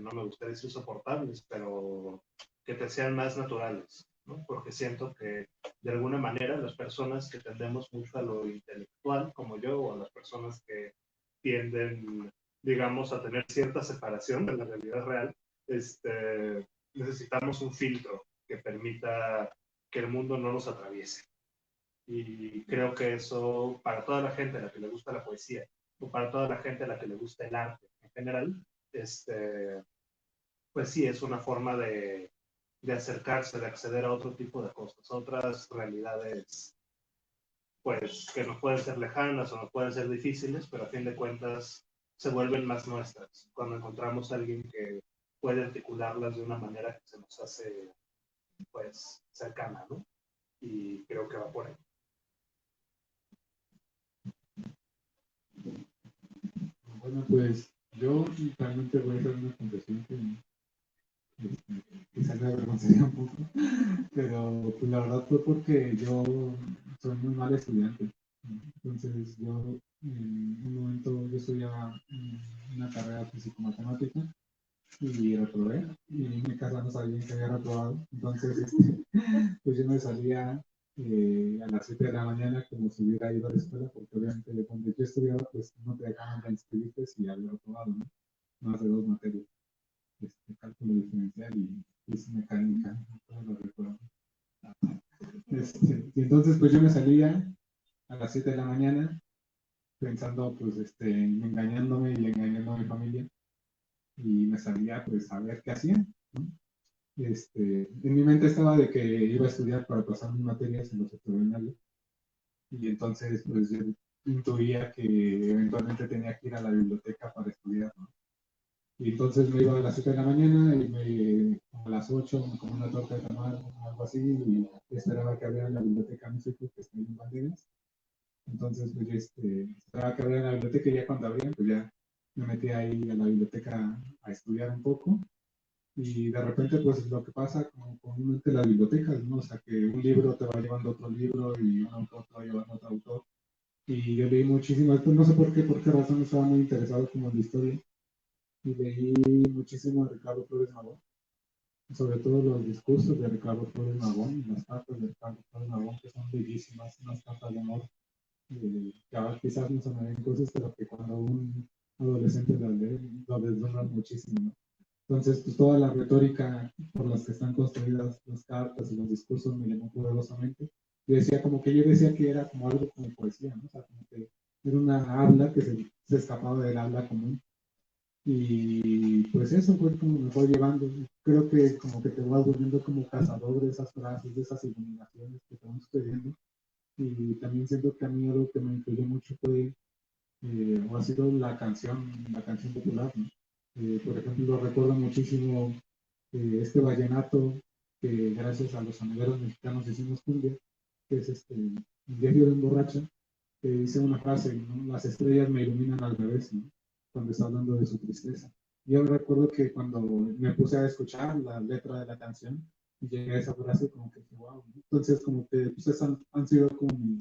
no me gustaría decir soportables, pero que te sean más naturales, ¿no? Porque siento que de alguna manera las personas que tendemos mucho a lo intelectual, como yo, o a las personas que tienden, digamos, a tener cierta separación de la realidad real, necesitamos un filtro que permita que el mundo no nos atraviese. Y creo que eso, para toda la gente a la que le gusta la poesía, o para toda la gente a la que le gusta el arte en general, pues sí, es una forma de acercarse, de acceder a otro tipo de cosas, a otras realidades, pues que nos pueden ser lejanas o nos pueden ser difíciles, pero a fin de cuentas se vuelven más nuestras cuando encontramos a alguien que puede articularlas de una manera que se nos hace, pues, cercana, ¿no? Y creo que va por ahí. Bueno, pues yo realmente voy a hacer una confesión que quizás me avergonzaría un poco, pero pues la verdad fue porque yo soy muy mal estudiante. Entonces yo en un momento yo estudiaba una carrera físico-matemática y reprobé y en mi casa no sabían que había reprobado. Entonces pues yo me salía a las 7 de la mañana como si hubiera ido a la escuela, porque obviamente donde yo estudiaba pues no te dejaban de inscribirte si había reprobado, ¿no? Más de 2 materias, cálculo diferencial y mecánica, todo lo recuerdo. Y entonces pues yo me salía a las 7 de la mañana, pensando, pues, engañándome y engañando a mi familia. Y me salía, pues, a ver qué hacía, ¿no? En mi mente estaba de que iba a estudiar para pasar mis materias en los extraordinarios. Y entonces, pues, yo intuía que eventualmente tenía que ir a la biblioteca para estudiar, ¿no? Y entonces me iba a las 7 de la mañana y a las 8 me comía una torta de tamal o algo así y esperaba que abrieran la biblioteca México que está en Banderas. Entonces, pues yo esperaba que abrieran la biblioteca y ya cuando abrían, pues ya me metí ahí a la biblioteca a estudiar un poco. Y de repente, pues lo que pasa como comúnmente en las bibliotecas, ¿no? O sea, que un libro te va llevando a otro libro y un autor te va llevando a otro autor. Y yo leí muchísimo, pues no sé por qué razón estaba muy interesado como en la historia. Y leí muchísimo a Ricardo Flores Magón, sobre todo los discursos de Ricardo Flores Magón y las cartas de Ricardo Flores Magón, que son bellísimas, unas cartas de amor, que ahora quizás no sonarían cosas, pero que cuando un adolescente las lee, lo deslumbran muchísimo, ¿no? Entonces, pues toda la retórica por las que están construidas las cartas y los discursos me llamó poderosamente. Yo decía como que yo decía que era como algo como poesía, ¿no? O sea, como que era una habla que se escapaba del habla común. Y pues eso fue como me fue llevando. Creo que como que te vas volviendo como cazador de esas frases, de esas iluminaciones que te van sucediendo. Y también siento que a mí algo que me influyó mucho fue, o ha sido la canción popular, ¿no? Por ejemplo, recuerdo muchísimo este vallenato que gracias a los sonideros mexicanos hicimos cumbia, que es El diario de un borracho, que dice una frase, ¿no? Las estrellas me iluminan al revés, ¿no? Cuando está hablando de su tristeza. Yo recuerdo que cuando me puse a escuchar la letra de la canción, llegué a esa frase como que, wow. Entonces, como que pues, han sido como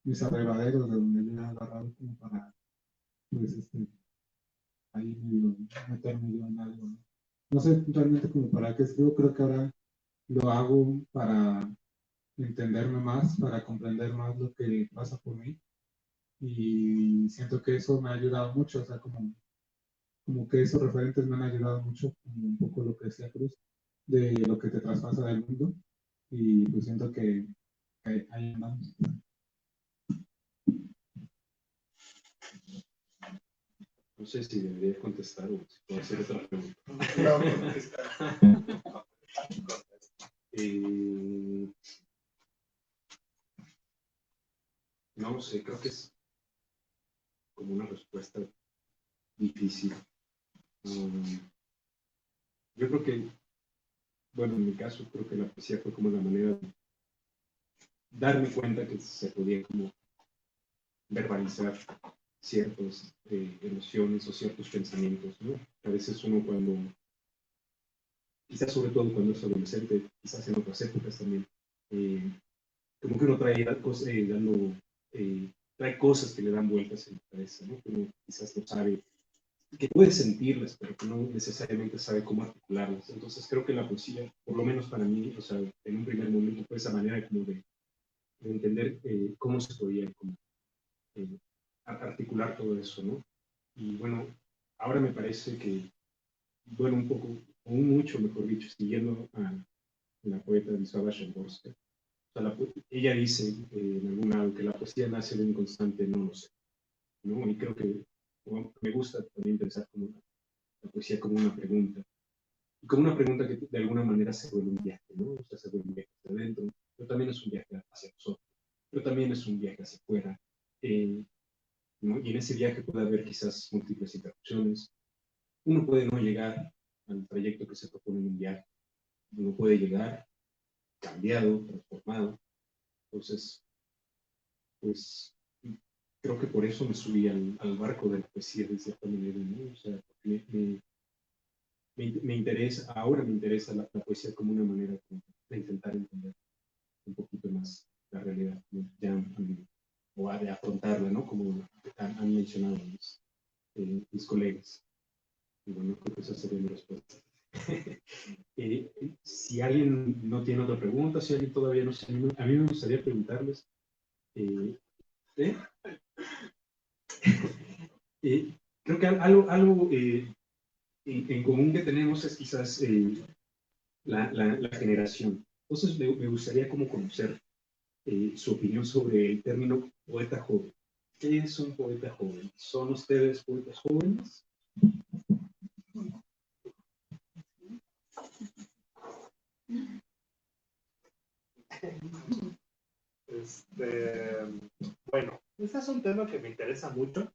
mis abrevaderos de donde me he agarrado como para, pues, ahí medio meterme yo en algo, ¿no? No sé realmente como para qué escribo, creo que ahora lo hago para entenderme más, para comprender más lo que pasa por mí. Y siento que eso me ha ayudado mucho, o sea, como que esos referentes me han ayudado mucho, como un poco lo que decía Cruz, de lo que te traspasa del mundo. Y pues siento que ahí andamos. No sé si debería contestar o si puedo hacer otra pregunta. No lo sé, creo que es como una respuesta difícil. Yo creo que, bueno, en mi caso, creo que la poesía fue como la manera de darme cuenta que se podía como verbalizar ciertas emociones o ciertos pensamientos, ¿no? A veces uno cuando, quizás sobre todo cuando es adolescente, quizás en otras épocas también, como que uno trae cosas que le dan vueltas en la cabeza, ¿no? Que uno quizás no sabe, que puede sentirlas, pero que no necesariamente sabe cómo articularlas. Entonces creo que la poesía, por lo menos para mí, o sea, en un primer momento fue esa manera como de entender cómo se podía como, articular todo eso, ¿no? Y bueno, ahora me parece que, bueno, un poco, o mucho, mejor dicho, siguiendo a la poeta Wisława Szymborska, o sea, ella dice en algún lado que la poesía nace de un constante no lo sé, ¿no? Y creo que bueno, me gusta también pensar como la poesía como una pregunta, y como una pregunta que de alguna manera se vuelve un viaje, ¿no? O sea, se vuelve un viaje hacia adentro, pero también es un viaje hacia nosotros, pero también es un viaje hacia afuera, ¿no? Y en ese viaje puede haber quizás múltiples interrupciones. Uno puede no llegar al trayecto que se propone en un viaje, uno puede llegar cambiado, transformado. Entonces, pues creo que por eso me subí al barco de la poesía de cierta manera, ¿no? O sea, me interesa, ahora me interesa la poesía como una manera de intentar entender un poquito más la realidad, ¿no? Ya, o de afrontarla, ¿no? Como han mencionado mis colegas. Y bueno, creo que esa sería mi respuesta. Si alguien no tiene otra pregunta, si alguien todavía no sé, a mí me gustaría preguntarles, eh, ¿eh? Creo que algo en común que tenemos es quizás la generación. Entonces me gustaría como conocer su opinión sobre el término poeta joven. ¿Qué es un poeta joven? ¿Son ustedes poetas jóvenes? Bueno, este es un tema que me interesa mucho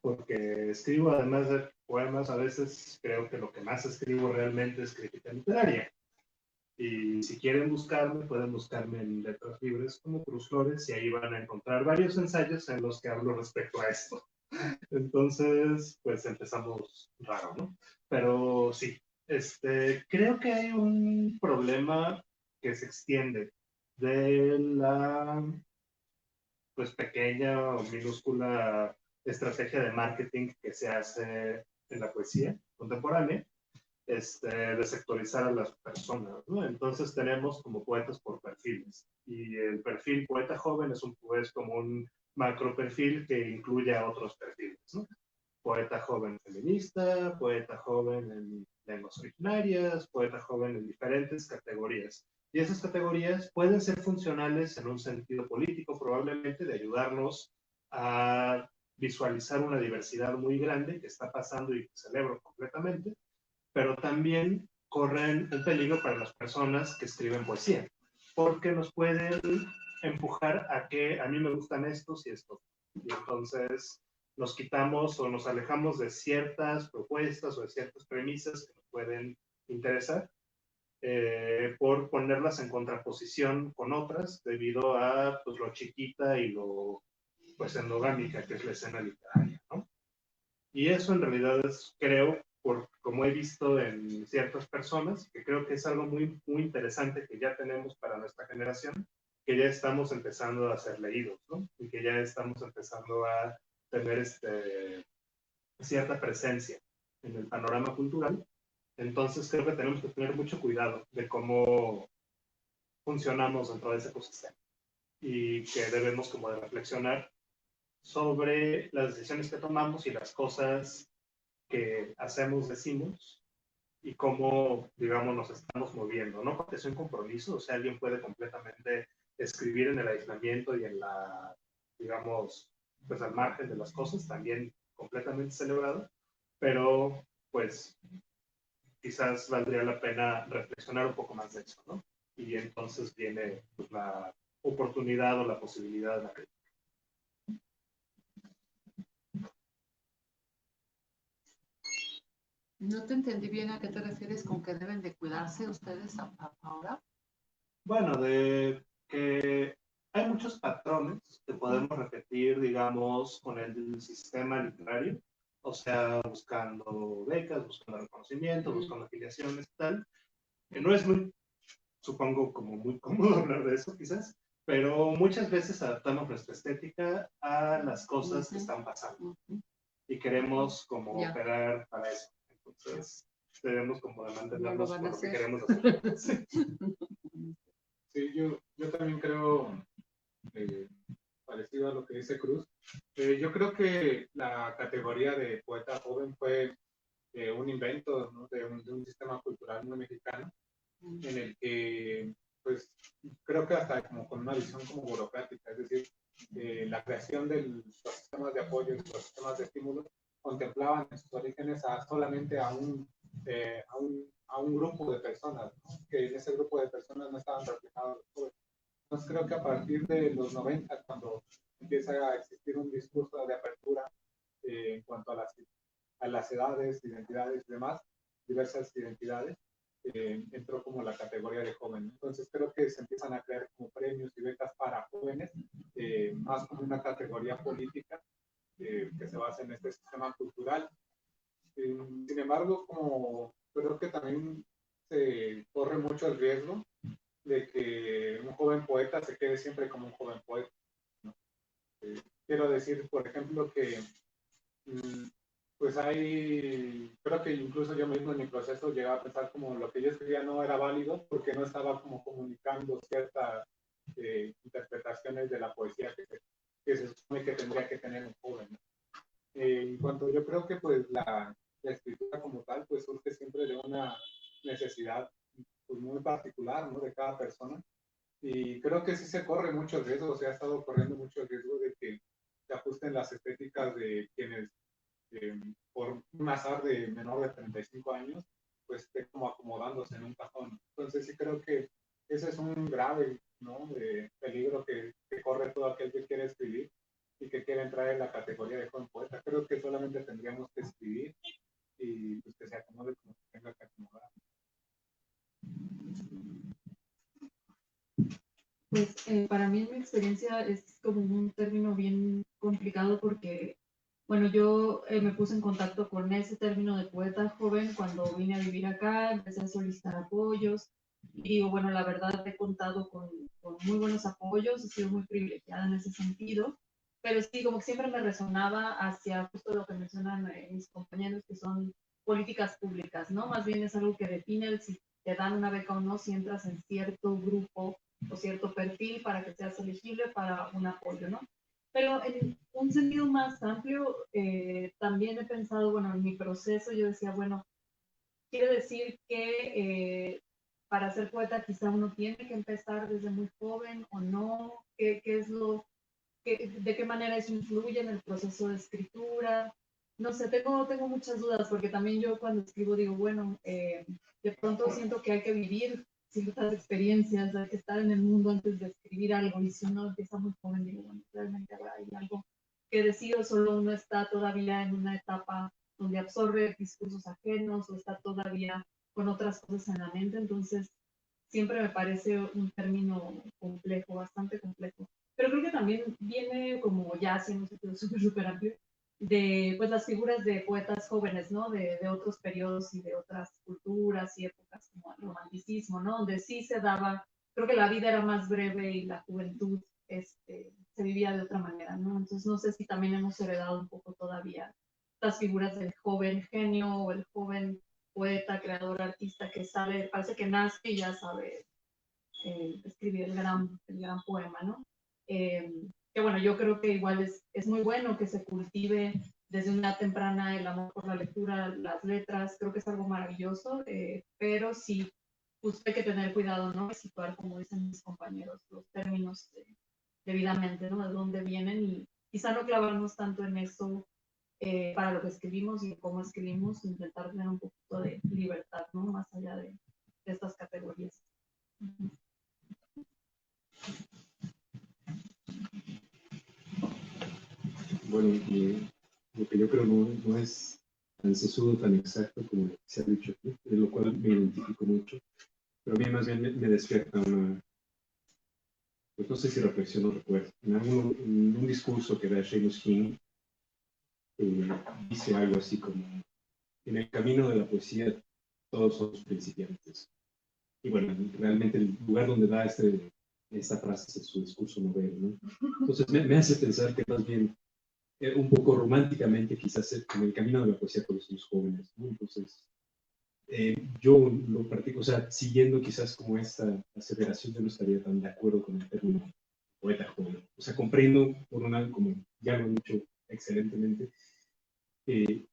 porque escribo, además de poemas, a veces creo que lo que más escribo realmente es crítica literaria. Y si quieren buscarme, pueden buscarme en Letras Libres como Cruz Flores y ahí van a encontrar varios ensayos en los que hablo respecto a esto. Entonces, pues empezamos raro, ¿no? Pero sí, creo que hay un problema que se extiende de la pues pequeña o minúscula estrategia de marketing que se hace en la poesía contemporánea, de sectorizar a las personas, ¿no? Entonces tenemos como poetas por perfiles y el perfil poeta joven es como un macro perfil que incluye a otros perfiles, ¿no? Poeta joven feminista, poeta joven en lenguas originarias, poeta joven en diferentes categorías. Y esas categorías pueden ser funcionales en un sentido político, probablemente de ayudarnos a visualizar una diversidad muy grande que está pasando y que celebro completamente, pero también corren un peligro para las personas que escriben poesía, porque nos pueden empujar a que a mí me gustan estos y estos. Y entonces nos quitamos o nos alejamos de ciertas propuestas o de ciertas premisas que nos pueden interesar por ponerlas en contraposición con otras debido a pues, lo chiquita y lo pues endogámica que es la escena literaria, ¿no? Y eso en realidad es, creo, como he visto en ciertas personas, que creo que es algo muy, muy interesante que ya tenemos para nuestra generación, que ya estamos empezando a ser leídos, ¿no? Y que ya estamos empezando a tener cierta presencia en el panorama cultural. Entonces creo que tenemos que tener mucho cuidado de cómo funcionamos dentro de ese ecosistema y que debemos como de reflexionar sobre las decisiones que tomamos y las cosas que hacemos, decimos y cómo, digamos, nos estamos moviendo, ¿no? Porque es un compromiso, o sea, alguien puede completamente escribir en el aislamiento y en la, digamos, pues al margen de las cosas, también completamente celebrado, pero pues quizás valdría la pena reflexionar un poco más de eso, ¿no? Y entonces viene pues, la oportunidad o la posibilidad de la crítica. No te entendí bien a qué te refieres con que deben de cuidarse ustedes ahora. Bueno, de que hay muchos patrones que podemos repetir, digamos, con el sistema literario, o sea, buscando becas, buscando reconocimiento, buscando afiliaciones y tal, que no es muy, supongo, como muy cómodo hablar de eso quizás, pero muchas veces adaptamos nuestra estética a las cosas que están pasando y queremos como operar para eso. Entonces, debemos como de mantenernos con lo que queremos hacer. Sí, yo también creo, parecido a lo que dice Cruz, yo creo que la categoría de poeta joven fue un invento, ¿no? de un sistema cultural muy mexicano, en el que, pues, creo que hasta como con una visión como burocrática, es decir, la creación de los sistemas de apoyo y los sistemas de estímulo contemplaban en sus orígenes solamente a un grupo de personas, ¿no? Que en ese grupo de personas no estaban reflejados los jóvenes. Entonces creo que a partir de los 90, cuando empieza a existir un discurso de apertura en cuanto a las edades, identidades y demás, diversas identidades, entró como la categoría de joven. Entonces creo que se empiezan a crear como premios y becas para jóvenes, más como una categoría política que se basa en este sistema cultural. Sin embargo, como creo que también se corre mucho el riesgo de que un joven poeta se quede siempre como un joven poeta, ¿no? Quiero decir, por ejemplo, que pues creo que incluso yo mismo en mi proceso llegaba a pensar como lo que yo escribía no era válido porque no estaba como comunicando ciertas interpretaciones de la poesía que se supone que tendría que tener un joven, ¿no? En cuanto yo creo que pues la escritura como tal pues surge siempre de una necesidad pues, muy particular, ¿no? De cada persona. Y creo que sí se corre mucho el riesgo, se ha estado corriendo mucho el riesgo de que se ajuste gusten las estéticas de quienes, por un azar de menor de 35 años, pues esté como acomodándose en un cajón. Entonces sí creo que ese es un grave, ¿no?, de peligro que corre todo aquel que quiere escribir y que quiere entrar en la categoría de joven poeta. Creo que solamente tendríamos que escribir y pues, que se acomode como se tenga que acomodar. Pues para mí en mi experiencia es como un término bien complicado porque, bueno, yo me puse en contacto con ese término de poeta joven cuando vine a vivir acá, empecé a solicitar apoyos y bueno, la verdad he contado con muy buenos apoyos, he sido muy privilegiada en ese sentido, pero sí, como que siempre me resonaba hacia justo lo que mencionan mis compañeros, que son políticas públicas, ¿no? Más bien es algo que define si te dan una beca o no, si entras en cierto grupo o cierto perfil para que seas elegible para un apoyo, ¿no? Pero en un sentido más amplio, también he pensado, bueno, en mi proceso yo decía, bueno, quiere decir que para ser poeta quizá uno tiene que empezar desde muy joven o no, qué es de qué manera eso influye en el proceso de escritura. No sé, tengo muchas dudas porque también yo cuando escribo digo, bueno, de pronto siento que hay que vivir ciertas experiencias, hay que estar en el mundo antes de escribir algo y si uno empieza muy joven digo, bueno, realmente hay algo que decido, solo uno está todavía en una etapa donde absorbe discursos ajenos o está todavía con otras cosas en la mente, entonces siempre me parece un término complejo, bastante complejo. Pero creo que también viene como ya haciendo un sentido súper amplio de pues las figuras de poetas jóvenes, ¿no? De otros periodos y de otras culturas y épocas como el romanticismo, ¿no? Donde sí se daba, creo que la vida era más breve y la juventud se vivía de otra manera, ¿no? Entonces no sé si también hemos heredado un poco todavía estas figuras del joven genio o el joven poeta, creador, artista que sabe, parece que nace y ya sabe escribir el gran poema, ¿no? Que bueno, yo creo que igual es muy bueno que se cultive desde una temprana el amor por la lectura, las letras, creo que es algo maravilloso, pero sí, pues hay que tener cuidado, ¿no? Y situar, como dicen mis compañeros, los términos debidamente, ¿no? De dónde vienen y quizá no clavarnos tanto en eso para lo que escribimos y cómo escribimos, intentar tener un poquito de libertad, ¿no? Más allá de estas categorías. Bueno, lo que yo creo no es tan sesudo, tan exacto como se ha dicho aquí, de lo cual me identifico mucho, pero a mí más bien me despierta una, pues no sé si reflexión o recuerdo. En un discurso que da Seamus King, dice algo así como, en el camino de la poesía todos somos principiantes. Y bueno, realmente el lugar donde da esta frase es su discurso noveno, ¿no? Entonces me hace pensar que más bien, un poco románticamente, quizás en el camino de la poesía todos somos jóvenes, ¿no? Entonces, yo lo practico, o sea, siguiendo quizás como esta aseveración, yo no estaría tan de acuerdo con el término poeta joven. O sea, comprendo, por un lado, como ya lo han dicho excelentemente, que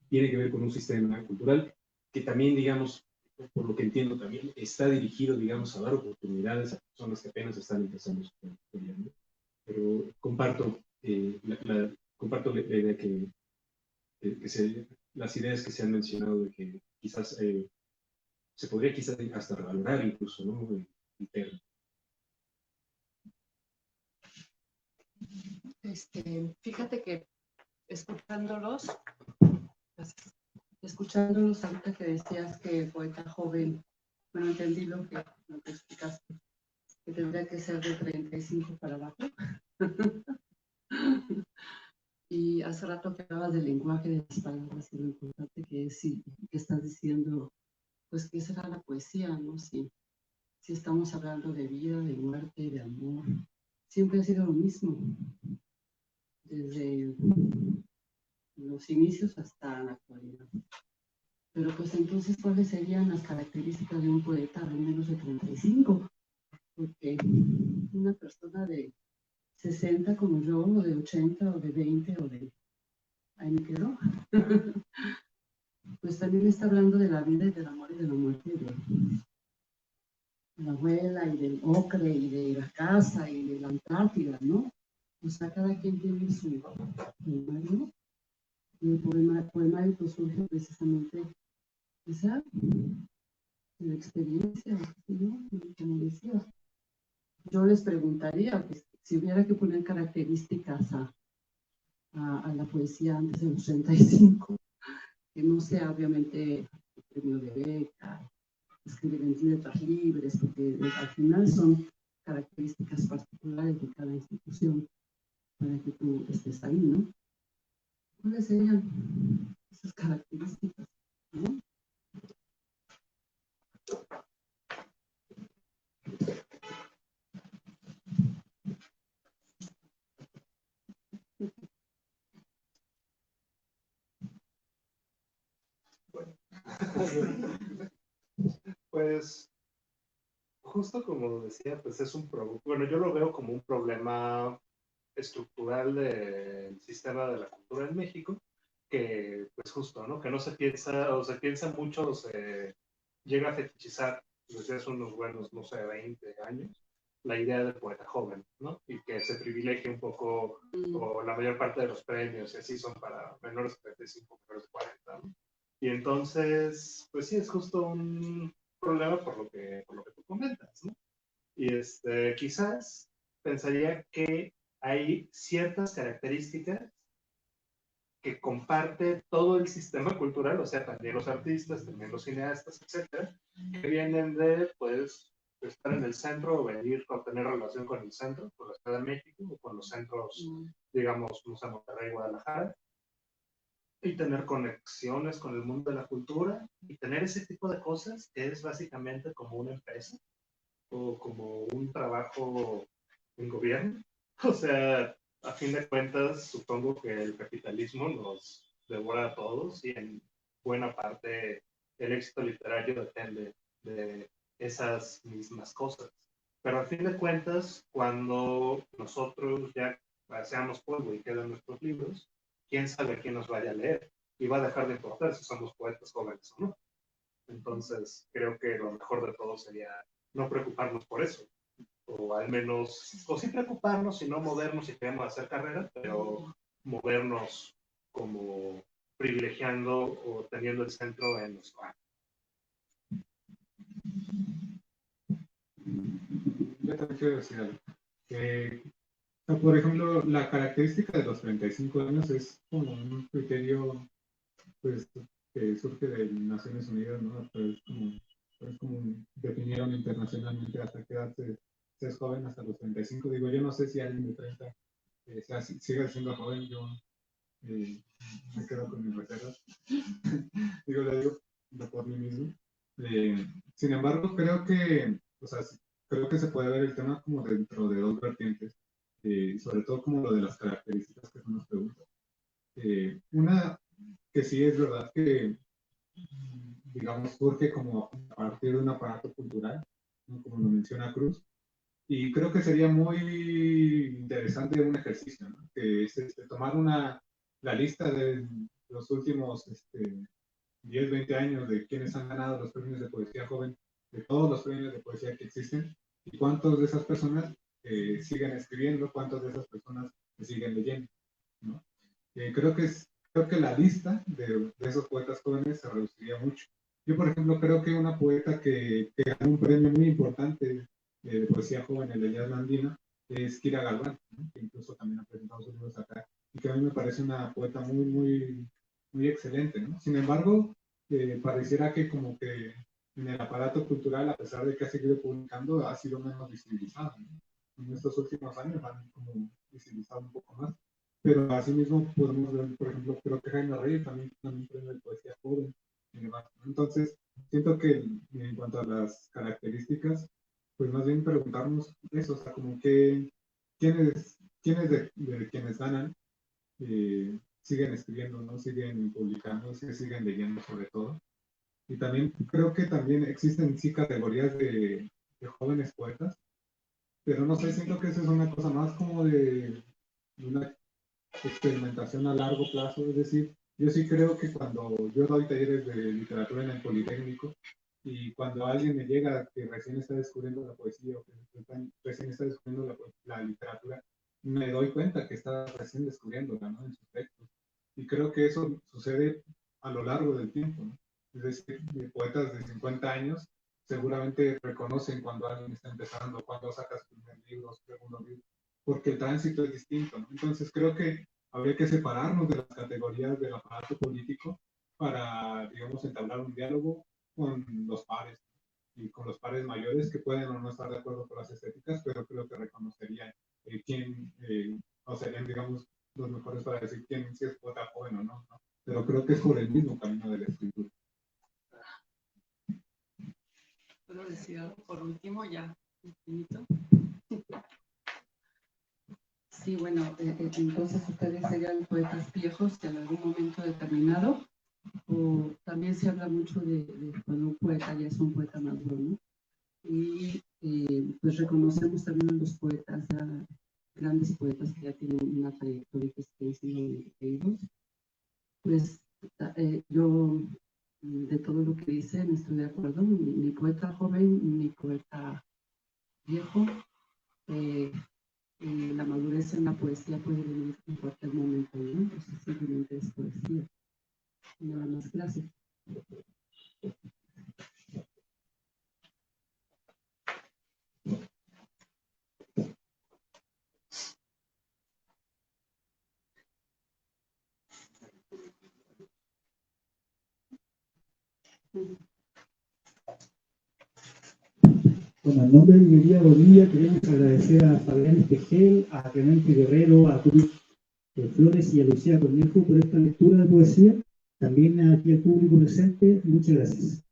tiene que ver con un sistema cultural que también, digamos, por lo que entiendo también, está dirigido, digamos, a dar oportunidades a personas que apenas están empezando su trayectoria, ¿no? Pero comparto, comparto la idea las ideas que se han mencionado de que quizás se podría quizás hasta revalorar incluso, ¿no? El término. Fíjate que escuchándolos ahorita que decías que poeta joven, bueno, entendí lo que explicaste, que tendría que ser de 35 para abajo. Y hace rato que hablabas del lenguaje de las palabras y lo importante que es, y que estás diciendo, pues que será la poesía, ¿no? Si estamos hablando de vida, de muerte, de amor, siempre ha sido lo mismo, desde los inicios hasta la actualidad. Pero pues entonces, ¿cuáles serían las características de un poeta de menos de 35? Porque una persona de 60 como yo, o de 80, o de 20, o de... ahí me quedo. Pues también está hablando de la vida y del amor y de la muerte de la abuela y del ocre y de la casa y de la Antártida, ¿no? O sea, cada quien tiene su poemario. Y el poemario pues surge precisamente quizá de la experiencia, ¿no? Como decía. Yo les preguntaría, pues, si hubiera que poner características a la poesía antes de los 35, que no sea obviamente el premio de beca, escribir en letras libres, porque al final son características particulares de cada institución para que tú estés ahí, ¿no? ¿Cuáles serían esas características? ¿No? Pues, justo como decía, pues es un problema, bueno, yo lo veo como un problema estructural del sistema de la cultura en México, que pues justo, ¿no? Que no se piensa, o se piensa mucho, o se llega a fetichizar desde hace unos buenos, no sé, 20 años, la idea del poeta joven, ¿no? Y que se privilegie un poco, o la mayor parte de los premios, y así son para menores de 35, menores de 40, ¿no? Y entonces, pues sí, es justo un problema por lo que tú comentas, ¿no? Y quizás pensaría que hay ciertas características que comparte todo el sistema cultural, o sea, también los artistas, también los cineastas, etcétera, que vienen de, pues, estar en el centro o venir o tener relación con el centro, con la Ciudad de México o con los centros, digamos, no sé, Monterrey, Guadalajara, y tener conexiones con el mundo de la cultura y tener ese tipo de cosas que es básicamente como una empresa o como un trabajo en gobierno. O sea, a fin de cuentas, supongo que el capitalismo nos devora a todos y en buena parte el éxito literario depende de esas mismas cosas. Pero a fin de cuentas, cuando nosotros ya seamos polvo y quedan nuestros libros, quién sabe quién nos vaya a leer y va a dejar de importar si somos poetas jóvenes o no. Entonces, creo que lo mejor de todo sería no preocuparnos por eso, o al menos, o sí preocuparnos y no movernos si queremos hacer carrera, pero movernos como privilegiando o teniendo el centro en nuestro año. Yo también quiero decir algo. Por ejemplo, la característica de los 35 años es como un criterio pues, que surge de Naciones Unidas, ¿no? Es como definieron internacionalmente hasta qué edad se es joven, hasta los 35. Digo, yo no sé si alguien de 30 sigue siendo joven, yo me quedo con mis reservas. Digo, lo digo por mí mismo. Sin embargo, o sea, creo que se puede ver el tema como dentro de dos vertientes, sobre todo como lo de las características que se nos preguntan. Una que sí es verdad que, digamos, surge como a partir de un aparato cultural, ¿no? Como lo menciona Cruz, y creo que sería muy interesante un ejercicio, ¿no? Que es tomar la lista de los últimos 10, 20 años de quienes han ganado los premios de poesía joven, de todos los premios de poesía que existen, y cuántos de esas personas siguen escribiendo, cuántas de esas personas siguen leyendo, ¿no? Creo que la lista de esos poetas jóvenes se reduciría mucho. Yo, por ejemplo, creo que una poeta que ganó un premio muy importante de poesía joven, el de Elías Mandino, es Kira Galván, ¿no? Que incluso también ha presentado sus libros acá, y que a mí me parece una poeta muy, muy, muy excelente, ¿no? Sin embargo, pareciera que como que en el aparato cultural, a pesar de que ha seguido publicando, ha sido menos visibilizado, ¿no? En estos últimos años han como visibilizado un poco más. Pero asimismo podemos ver, por ejemplo, creo que Jaime Reyes también premio de poesía joven y demás. Entonces, siento que en cuanto a las características, pues más bien preguntarnos eso, o sea, como que quiénes de quienes ganan siguen escribiendo, ¿no? Siguen publicando, siguen leyendo sobre todo. Y también creo que también existen sí categorías de jóvenes poetas, pero no sé, siento que eso es una cosa más como de una experimentación a largo plazo, es decir, yo sí creo que cuando yo doy talleres de literatura en el Politécnico y cuando alguien me llega que recién está descubriendo la poesía o que recién está descubriendo la literatura, me doy cuenta que está recién descubriéndola, ¿no? En sus textos. Y creo que eso sucede a lo largo del tiempo, ¿no? Es decir, poetas de 50 años seguramente reconocen cuando alguien está empezando, cuando saca su primer libro, su segundo libro, porque el tránsito es distinto, ¿no? Entonces creo que habría que separarnos de las categorías del aparato político para, digamos, entablar un diálogo con los pares, ¿no? Y con los pares mayores que pueden o no estar de acuerdo con las estéticas, pero creo que reconocerían quién, o serían, digamos, los mejores para decir quién sí es poeta joven o no, ¿no? Pero creo que es por el mismo camino de la escritura. ¿Puedo decir algo por último ya? Infinito. Sí, bueno, entonces ustedes serían poetas viejos que en algún momento determinado, o también se habla mucho de cuando un poeta ya es un poeta maduro, ¿no? Y pues reconocemos también a los poetas, a grandes poetas que ya tienen una trayectoria y que están siendo leídos. Pues yo de todo lo que dicen estoy de acuerdo, ni poeta joven ni poeta viejo. La madurez en la poesía puede venir en cualquier momento, ¿no? Entonces simplemente es poesía. Nada más, gracias. Bueno, en nombre de Librería Bonilla queremos agradecer a Fabián Espejel, a Clemente Guerrero, a Cruz Flores y a Lucía Cornejo por esta lectura de poesía. También aquí al público presente, muchas gracias.